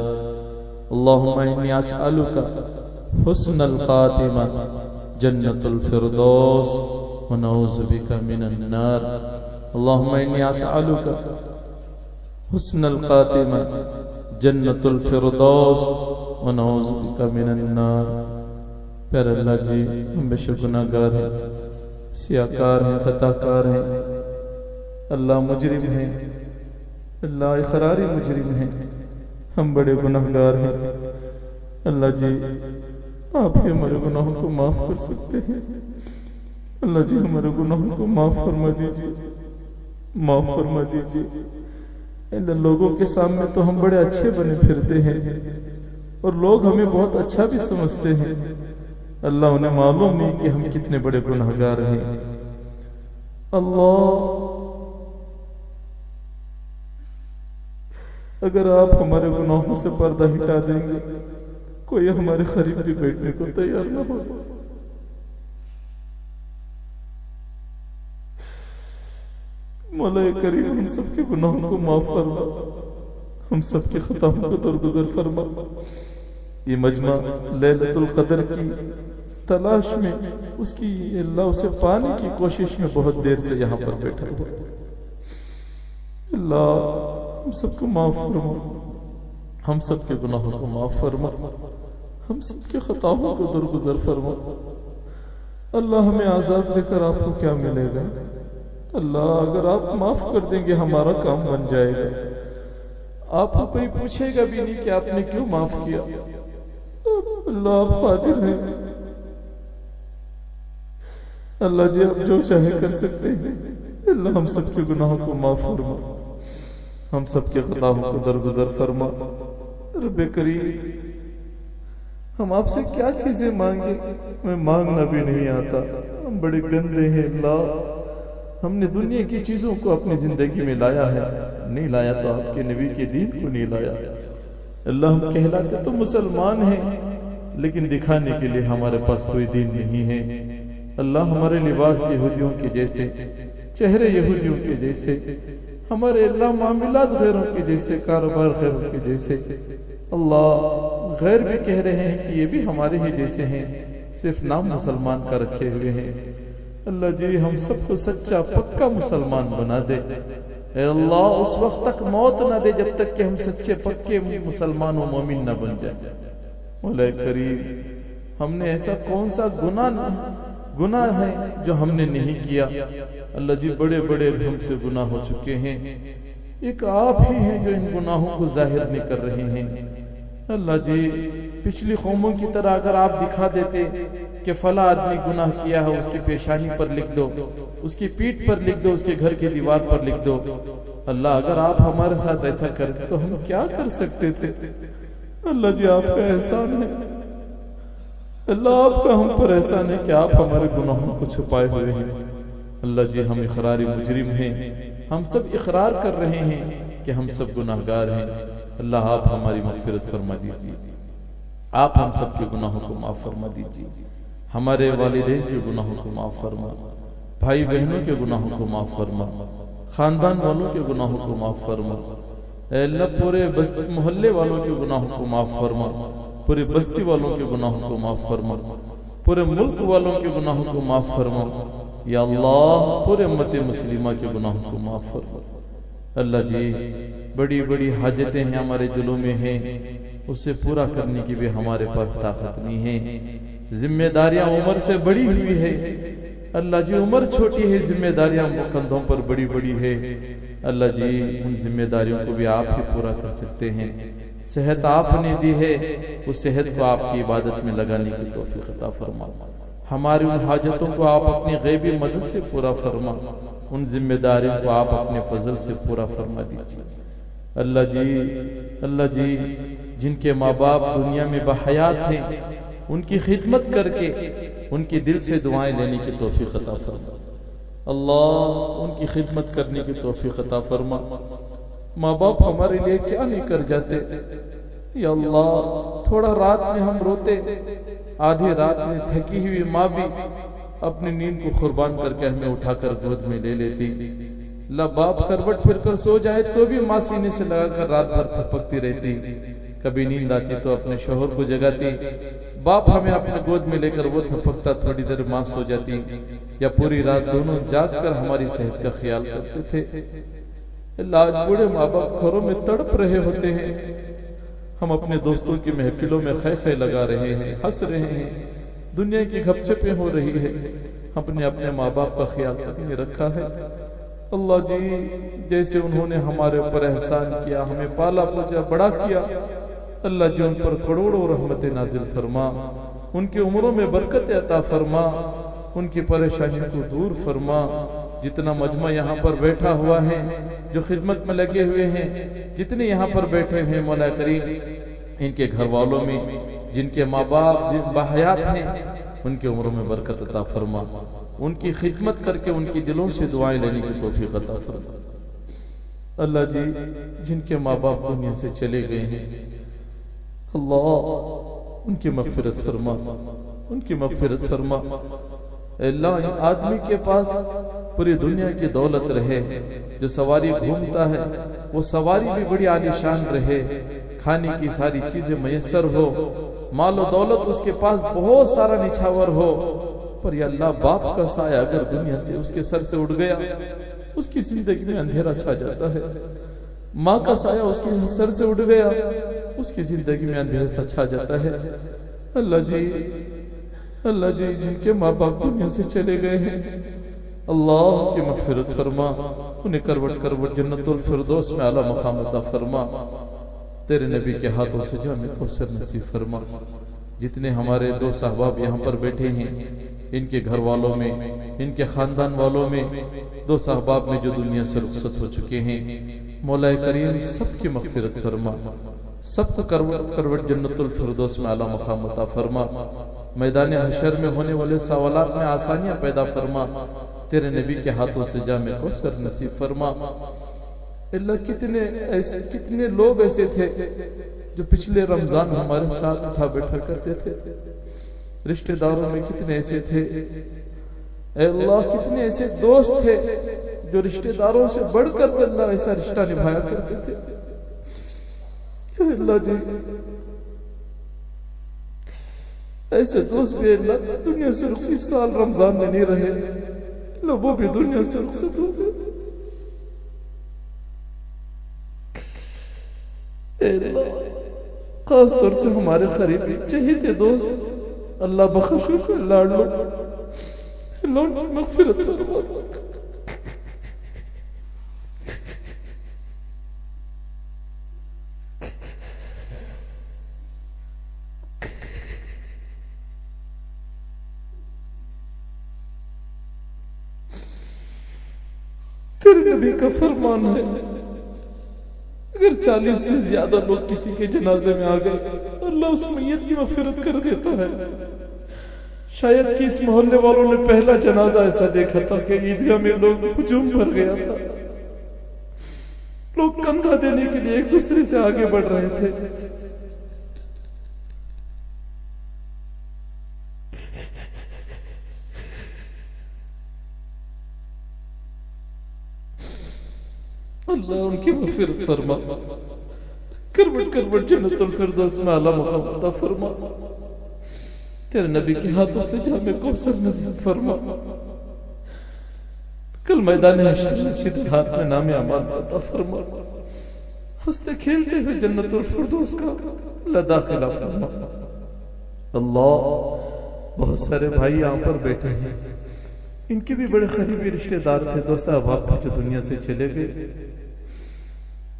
अल्लाहुम्मा इन्नी अस्अलुका हुस्नल ख़ातिमा जन्नतुल फ़िरदौस व नऊज़ु बिका मिनन नार। अल्लाहुम्मा इन्नी अस्अलुका हुस्नल ख़ातिमा जन्नतुल फ़िरदौस व नऊज़ु बिका मिनन नार। प्यारे अल्लाह जी, हम बेशक गुनाहगार हैं, सियाकार हैं, खताकार हैं। अल्लाह मुजरिम हैं, अल्लाह इक़रारी मुजरिम हैं, हम बड़े गुनाहगार हैं। अल्लाह जी, आप ही हमारे गुनाहों को माफ़ कर सकते हैं। अल्लाह जी, हमारे गुनाहों को माफ़ फरमा दीजिए, माफ़ फरमा दीजिए। इन लोगों के सामने तो हम बड़े अच्छे बने फिरते हैं और लोग हमें बहुत अच्छा भी समझते हैं। अल्लाह, उन्हें मालूम नहीं कि हम कितने बड़े गुनाहगार हैं। अल्लाह, अगर आप हमारे गुनाहों से पर्दा हटा देंगे, कोई हमारे करीब भी बैठने को तैयार न हो। मौला करीम, हम सबके गुनाहों को माफ फरमा, हम सबके खताओं को दरगुजर फरमा। ये मजमा लैलतुल क़द्र की तलाश में, उसकी अल्लाह उसे पाने की कोशिश में बहुत देर से यहाँ पर बैठा हुआ। अल्लाह, हम सबको माफ फरमा, हम सबके गुनाहों को माफ फरमा, हम सबके खताओं को दरगुजर फरमा। अल्लाह, हमें आजाद देकर आपको क्या मिलेगा? अल्लाह, अगर आप माफ कर देंगे हमारा काम बन जाएगा। आपको कोई पूछेगा भी नहीं कि आपने क्यों माफ किया। अल्लाह, आप कादिर हैं। अल्लाह जी, आप जो चाहे कर सकते हैं। अल्लाह, हम सबके गुनाहों को माफ फरमा, हम सबके खताओं को दरगुजर फरमा। रब्बे करीम, हम आपसे क्या चीजें मांगे, हमें मांगना भी नहीं आता, हम बड़े गंदे हैं। अल्लाह, हमने दुनिया की चीजों को अपनी जिंदगी में लाया है, नहीं लाया तो आपके नबी के दीन को नहीं लाया। अल्लाह, हम कहलाते तो मुसलमान हैं, लेकिन दिखाने के लिए हमारे पास कोई दीन नहीं है। अल्लाह, हमारे लिबास यहूदियों के जैसे, चेहरे यहूदियों के जैसे, हमारे अल्लाह मामलात गैरों के जैसे, कारोबार गैरों के जैसे। अल्लाह, गैर भी कह रहे हैं कि ये भी हमारे ही जैसे हैं, सिर्फ नाम मुसलमान का रखे हुए हैं। अल्लाह जी, हम सबको सच्चा पक्का मुसलमान बना दे। अल्लाह, उस वक्त तक मौत ना दे जब तक कि हम सच्चे पक्के मुसलमान और मोमिन ना बन जाए। मौला करीम, हमने ऐसा कौन सा गुनाह है जो हमने नहीं किया? अल्लाह जी, बड़े बड़े हमसे गुनाह हो चुके हैं, एक आप ही हैं जो इन गुनाहों को जाहिर नहीं कर रहे हैं। अल्लाह जी, पिछली कौमों की तरह अगर आप दिखा देते कि फला आदमी गुनाह किया है, उसकी पेशानी पर लिख दो, उसकी पीठ पर लिख दो, उसके घर की दीवार पर लिख दो। अल्लाह, अगर आप हमारे साथ ऐसा करते तो हम क्या कर सकते थे? अल्लाह जी, आपका एहसान है, अल्लाह आपका हम पर एहसान है कि आप हमारे गुनाहों को छुपाए हुए हैं। अल्लाह जी हम इकरारी मुजरिम हैं, हम सब इकरार कर रहे हैं कि हम सब गुनाहगार हैं। अल्लाह आप हमारी मग़फ़िरत फरमा दीजिए, आप हम सब के गुनाहों को माफ़ फरमा दीजिए, हमारे वालिदैन के गुनाहों को माफ़ फरमा, भाई बहनों के गुनाहों को माफ़ फरमा, खानदान वालों के गुनाहों को माफ़ फरमा। अल्लाह पूरे मोहल्ले वालों के गुनाहों को माफ़ फरमा, पूरे बस्ती वालों के गुनाहों को माफ़ फरमा, पूरे मुल्क वालों के गुनाहों को माफ़ फरमा। या अल्लाह पूरे उम्मत मुस्लिमा के गुनाहों को माफ़ फरमा। अल्लाह जी बड़ी बड़ी हाजतें हैं हमारे दिलों में हैं, उसे पूरा करने की भी हमारे पास ताकत नहीं है। जिम्मेदारियां उम्र से बड़ी हुई है अल्लाह जी, उम्र छोटी है, जिम्मेदारियां कंधों पर बड़ी बड़ी है। अल्लाह जी उन जिम्मेदारियों को भी आप ही पूरा कर सकते हैं। सेहत आपने दी है, उस सेहत को आपकी इबादत में लगाने की तौफीक अता फरमा। हमारी उन हाजतों को आप अपनी गैबी मदद से पूरा फरमा, उन जिम्मेदारियों को आप अपने फजल से पूरा फरमा दीजिए। अल्लाह जी जिनके माँ बाप दुनिया में बहयात हैं, उनकी खिदमत करके उनकी दिल से दुआएं लेने की तौफीक अता फरमा। अल्लाह उनकी खिदमत करने की तौफीक अता फरमा। माँ बाप हमारे लिए क्या नहीं कर जाते। या अल्लाह थोड़ा रात में हम रोते, आधी रात में थकी हुई माँ भी अपनी नींद को कुर्बान करके हमें उठाकर गोद में ले लेती। ला बाप करवट फिर कर सो जाए तो भी माँ सीने से लगाकर रात भर थपकती रहती। कभी नींद आती तो अपने शोहर को जगाती, बाप हमें अपने गोद में लेकर वो थपकता, थोड़ी देर माँ सो जाती, या पूरी रात दोनों जाग कर हमारी सेहत का ख्याल करते थे। आज बूढ़े माँ बाप घरों में तड़प रहे होते हैं, हम अपने दोस्तों की महफिलों में खै लगा रहे हैं, हंस रहे हैं, दुनिया की गपशपें हो रही है, हमने अपने माँ बाप का ख्याल तक नहीं रखा है। अल्लाह जी जैसे उन्होंने हमारे ऊपर एहसान किया, हमें पाला पोसा बड़ा किया, अल्लाह जी उन पर करोड़ों रहमतें नाजिल फरमा, उनकी उम्रों में बरकत अता फरमा, उनकी परेशानियों को दूर फरमा। जितना मजमा यहाँ पर बैठा हुआ है, जो खिदमत में लगे हुए हैं, जितने यहाँ पर बैठे हुए मौला करीम इनके घर वालों में जिनके माँ बाप बाहयात हैं, उनके उम्रों में बरकत अता फरमा, उनकी खिदमत करके उनकी दिलों से दुआएं लेने की तौफीक अता फरमा। अल्लाह जी जिनके माँ बाप दुनिया से चले गए हैं, अल्लाह उनकी मग़फ़िरत फरमा, उनकी मग़फ़िरत फरमा। अल्लाह आदमी के पास पूरी दुनिया की दौलत रहे, जो सवारी घूमता है वो सवारी भी बड़ी आलीशान रहे, खाने की सारी चीजें मयसर हो, मालो दौलत उसके पास बहुत सारा निछावर हो, पर या अल्लाह बाप का साया अगर दुनिया से उसके सर से उड़ गया, उसकी जिंदगी में अंधेरा छा जाता है। माँ का साया उसके सर से उड़ गया, उसकी जिंदगी में अंधेरा सा छा जाता है। अल्लाह जी जिनके माँ बाप दुनिया से चले गए हैं, अल्लाह की मग़फ़िरत फरमा, उन्हें करवट करवट जन्नतुल फिरदौस में आला मक़ाम अता फरमा। तेरे नबी के हाथों से जामे कौसर नसीब फरमा। जितने हमारे दो साहबाब यहाँ पर बैठे हैं, इनके घर वालों में, इनके खानदान वालों में दो साहबाब में जो दुनिया से रुखसत हो चुके हैं, मौला करीम सबकी मग़फ़िरत फरमा, सबको करवट करवट जन्नतुल फिरदौस में आला मक़ाम अता फरमा। मैदान हशर में होने वाले सवालात में आसानियां पैदा फरमा। तेरे नबी के हाथों से जामे कौसर नसीब फरमा। अल्लाह कितने लोग ऐसे थे जो पिछले रमजान हमारे साथ उठा बैठा करते थे, रिश्तेदारों में कितने ऐसे थे, अल्लाह कितने ऐसे दोस्त थे जो रिश्तेदारों से बढ़कर अल्लाह ऐसा रिश्ता निभाया करते थे। अल्लाह जी ऐसे दोस्त भी अल्लाह दुनिया से रुखसत साल रमजान में नहीं रहे, अल्लाह वो भी दुनिया से रुखसत हो गए। खास तौर से हमारे करीबी चहेते दोस्त अल्लाह बख्शो को लाड़ लो, अल्लाह उनकी मग़फ़िरत फरमा। तेरे नबी का फरमान है, अगर 40 से ज्यादा लोग किसी के जनाजे में आ गए, अल्लाह उस मैयत की मग़फ़िरत कर देता है। शायद कि इस मोहल्ले वालों ने पहला जनाजा ऐसा देखा था कि ईदगाह में लोग हुजूम भर गया था, लोग कंधा देने के लिए एक दूसरे से आगे बढ़ रहे थे। अल्लाह उनकी मग़फ़िरत फरमा, करबट करबट जन्नतुल फिरदौस में आला मक़ाम अता फरमा, तेरे नबी के हाथों से जामे कौसर नसीब फरमा, कल मैदान हश्र में सीधे हाथ में नाम अमान अता फरमा, हंसते खेलते हुए जन्नतुल फिरदौस का दाखिला फरमा। अल्लाह बहुत सारे भाई यहाँ पर बैठे हैं, इनके भी बड़े करीबी रिश्तेदार थे, दोस्त अहबाब थे जो दुनिया से चले गए।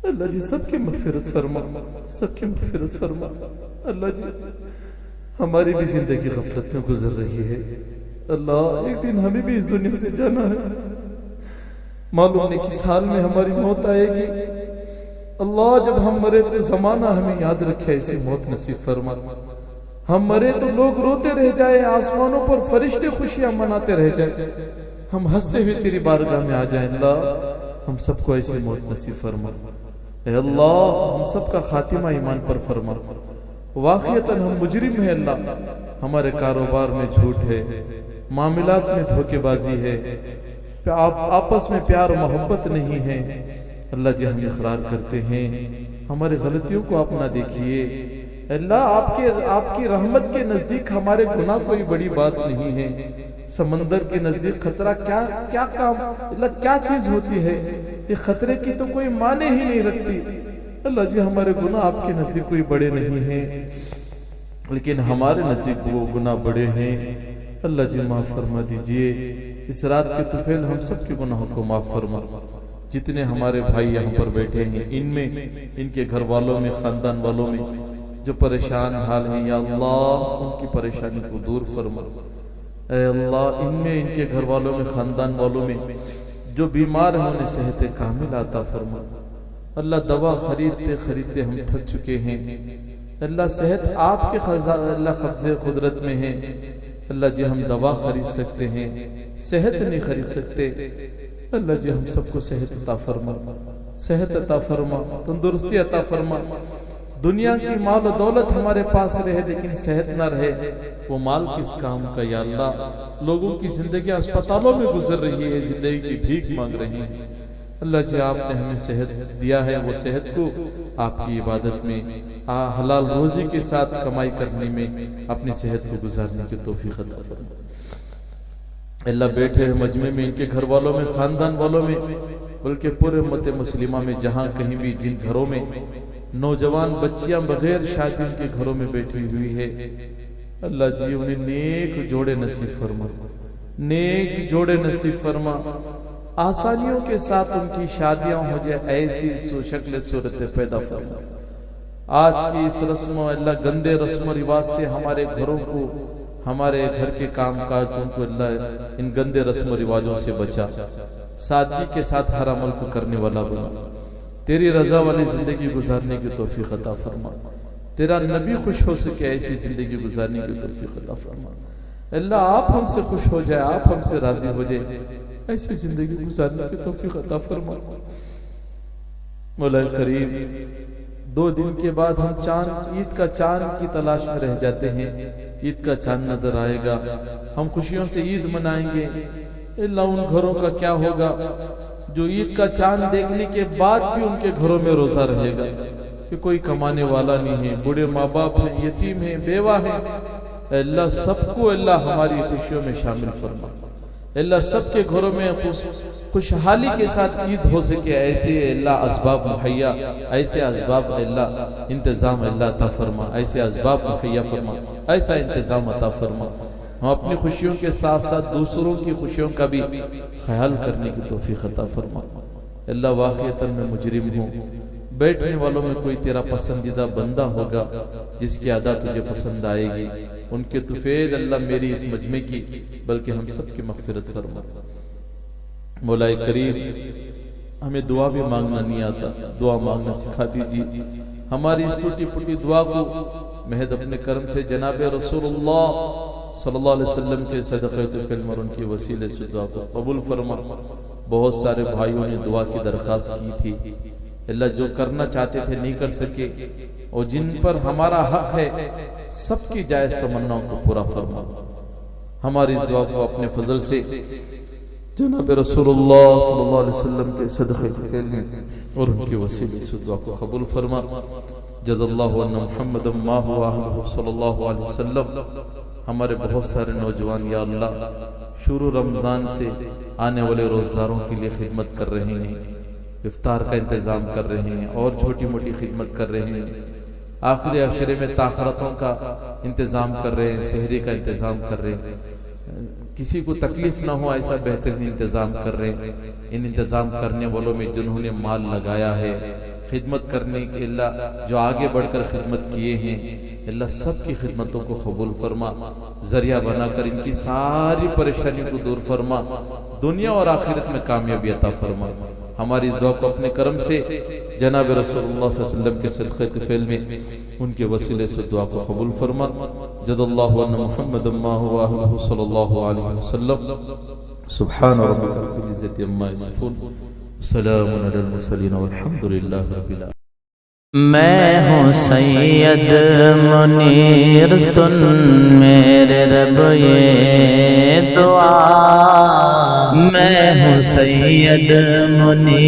अल्लाह जी सबकी मग़फ़िरत फरमा, सबकी मग़फ़िरत फरमा। अल्लाह जी हमारी भी जिंदगी गफलत में गुजर रही है। अल्लाह एक दिन हमें भी इस दुनिया से जाना है, मालूम नहीं किस हाल में हमारी मौत आएगी। अल्लाह जब हम मरे तो जमाना हमें याद रखे, ऐसी मौत नसीब फरमा। हम मरे तो लोग रोते रह जाए, आसमानों पर फरिश्ते खुशियां मनाते रह जाए, हम हंसते हुए तेरी बारगाह में आ जाए। अल्लाह हम सबको ऐसी मौत नसीब फरमा। ए अल्लाह हम सबका खातिमा ईमान पर फरमा। वाक़ियतन हम मुजरिम है अल्लाह, हमारे कारोबार में झूठ है, मामलात में धोखेबाजी है, आपस में प्यार और मोहब्बत नहीं है। अल्लाह जी हम इकरार करते हैं, हमारी गलतियों को आप ना देखिए। अल्लाह आपकी रहमत के नजदीक हमारे गुनाह कोई बड़ी बात नहीं है। समंदर के नजदीक खतरा क्या काम, अल्लाह क्या चीज होती है, ये खतरे की तो कोई माने ही नहीं रखती। अल्लाह जी हमारे गुनाह आपके नजदीक कोई बड़े नहीं हैं, लेकिन हमारे नजदीक वो गुनाह बड़े हैं। अल्लाह जी माफ फरमा दीजिए। इस रात के तुफैल हम सब के गुनाहों को माफ फरमा। जितने हमारे भाई यहाँ पर बैठे हैं, इनमें इनके घर वालों में, खानदान वालों में जो परेशान हाल है, या अल्लाह उनकी परेशानी को दूर फरमा। ऐ अल्लाह इनमें, इनके घर वालों में, खानदान वालों में जो बीमार हैं उन्हें सेहत कामिल अता फरमा। अल्लाह दवा खरीदते खरीदते हम थक चुके हैं। अल्लाह सेहत आपके अल्लाह कब्ज़े कुदरत में है। अल्लाह जी हम दवा खरीद सकते हैं, सेहत नहीं खरीद सकते। अल्लाह जी हम सबको सेहत अता फरमा, सेहत अता फरमा, तंदुरुस्ती अता फरमा। दुनिया की माल और दौलत हमारे पास रहे लेकिन सेहत न रहे, वो माल किस काम का। या अल्लाह लोगों की जिंदगी अस्पतालों में गुजर रही है, जिंदगी की भीख मांग रही है। अल्लाह जी आपने हमें सेहत दिया है, वो सेहत को आपकी इबादत में, हलाल रोजी के साथ कमाई करने में अपनी सेहत को गुजारने की तौफीक अता फरमा। अल्लाह बैठे हैं मजमे में, इनके घर वालों में, खानदान वालों में, बल्कि पूरे उम्मत मुस्लिमा में जहाँ कहीं भी जिन घरों में नौजवान बच्चियां बगैर शादी के घरों में बैठी हुई है, अल्लाह जी उन्हें नेक जोड़े नसीब फरमा, नेक जोड़े नसीब फरमा। आसानियों के साथ उनकी शादियां हो जाए, ऐसी शक्ल सूरत पैदा फरमा। आज की इस रस्म अल्लाह गंदे रस्म रिवाज से हमारे घरों को, हमारे घर के काम काज को अल्लाह इन गंदे रस्म रिवाजों से बचा, सादगी के साथ हर अमल को करने वाला बना। तेरी रजा वाली जिंदगी गुजारने की तौफीक अता फरमा। तेरा नबी खुश हो सके ऐसी जिंदगी गुजारने की तौफीक अता फरमा। अल्लाह आप हमसे खुश हो जाए, आप हमसे राजी हो जाए, ऐसी जिंदगी गुजारने की तौफीक अता फरमा। मौला करीम 2 दिन के बाद हम चांद, ईद का चांद की तलाश में रह जाते हैं। ईद का चांद नजर आएगा, हम खुशियों से ईद मनाएंगे। अल्लाह उन घरों का क्या होगा जो ईद का चांद देखने के बाद भी उनके घरों में रोजा रहेगा, कि कोई कमाने वाला नहीं है, बूढ़े माँ बाप है, यतीम है, बेवा है। अल्लाह सबको अल्लाह हमारी खुशियों में शामिल फरमा। अल्लाह सबके घरों में खुशहाली के साथ ईद हो सके, ऐसे अल्लाह असबाब मुहैया, ऐसे असबाब अल्लाह इंतजाम अल्लाह अता फरमा, ऐसे असबाब मुहैया फरमा, ऐसा इंतजाम अता फरमा। हम अपनी खुशियों के साथ साथ दूसरों की खुशियों का भी ख्याल करने की तौफीक अता फरमा। अल्लाह वाक़ियतन में मुजरिम हूँ, बैठने वालों में कोई तेरा पसंदीदा बंदा होगा जिसकी अदा तुझे पसंद आएगी, उनके तुफैल अल्लाह मेरी इस मजमे की बल्कि हम सब की मग़फ़िरत फरमा। मौला करीम हमें दुआ भी मांगना नहीं आता, दुआ मांगना सिखा दीजिए। हमारी इस टूटी फूटी दुआ को महज अपने कर्म से जनाब रसूलुल्लाह सल्लल्लाहु अलैहि वसल्लम के सदक़े-ए-फ़िल्म और उनकी वसीले से दुआ को कबूल फरमा। बहुत सारे भाइयों ने दुआ की दरख्वास्त की थी, अल्लाह जो करना चाहते थे नहीं कर सके, और जिन पर हमारा हक है सबकी जायज तमन्नाओं को पूरा फरमा। हमारी दुआ को अपने फजल से जनाब रसूलुल्लाह सल्लल्लाहु अलैहि वसल्लम के सदक़े-ए-फ़िल्म और उनके वसीले से दुआ को कबूल फरमा। जज़ल्लाहु अन्ना मुहम्मदम मा हुवा अहलुहु सल्लल्लाहु अलैहि वसल्लम। हमारे बहुत सारे नौजवान या अल्लाह शुरू रमजान से आने वाले रोज़दारों के लिए खिदमत कर रहे हैं, इफ्तार का इंतज़ाम कर रहे हैं और छोटी मोटी खिदमत कर रहे हैं, आखिरी अशरे में ताखरतों का इंतज़ाम कर रहे हैं, सहरी का इंतज़ाम कर रहे हैं, किसी को तकलीफ ना हो ऐसा बेहतरीन इंतज़ाम कर रहे हैं। इन इंतज़ाम करने वालों में जिन्होंने माल लगाया है खिदमत करने के, अल्लाह जो आगे बढ़कर खिदमत किए हैं, अल्लाह सबकी खिदमतों को कबूल फरमा, जरिया बनाकर इनकी सारी परेशानियों को दूर फरमा, दुनिया और आखिरत में कामयाबी अता फरमा। हमारी दुआ को अपने करम से जनाब रसूलुल्लाह सल्लल्लाहु अलैहि वसल्लम के सदक़े-ए-फ़िल्म में उनके वसीले से दुआ को कबूल फरमा। जज़ल्लाहु अन्ना मुहम्मदम मा हुवा अहलुहु सल्लल्लाहु अलैहि वसल्लम। सुब्हान रब्बिका रब्बिल इज़्ज़ति अम्मा यसिफून, सलामुन अलल मुरसलीन वल्हम्दुलिल्लाहि रब्बिल आलमीन। मैं हूँ सैयद मुनीर, सुन मेरे रब ये दुआ। मैं हूँ सैयद मुनीर।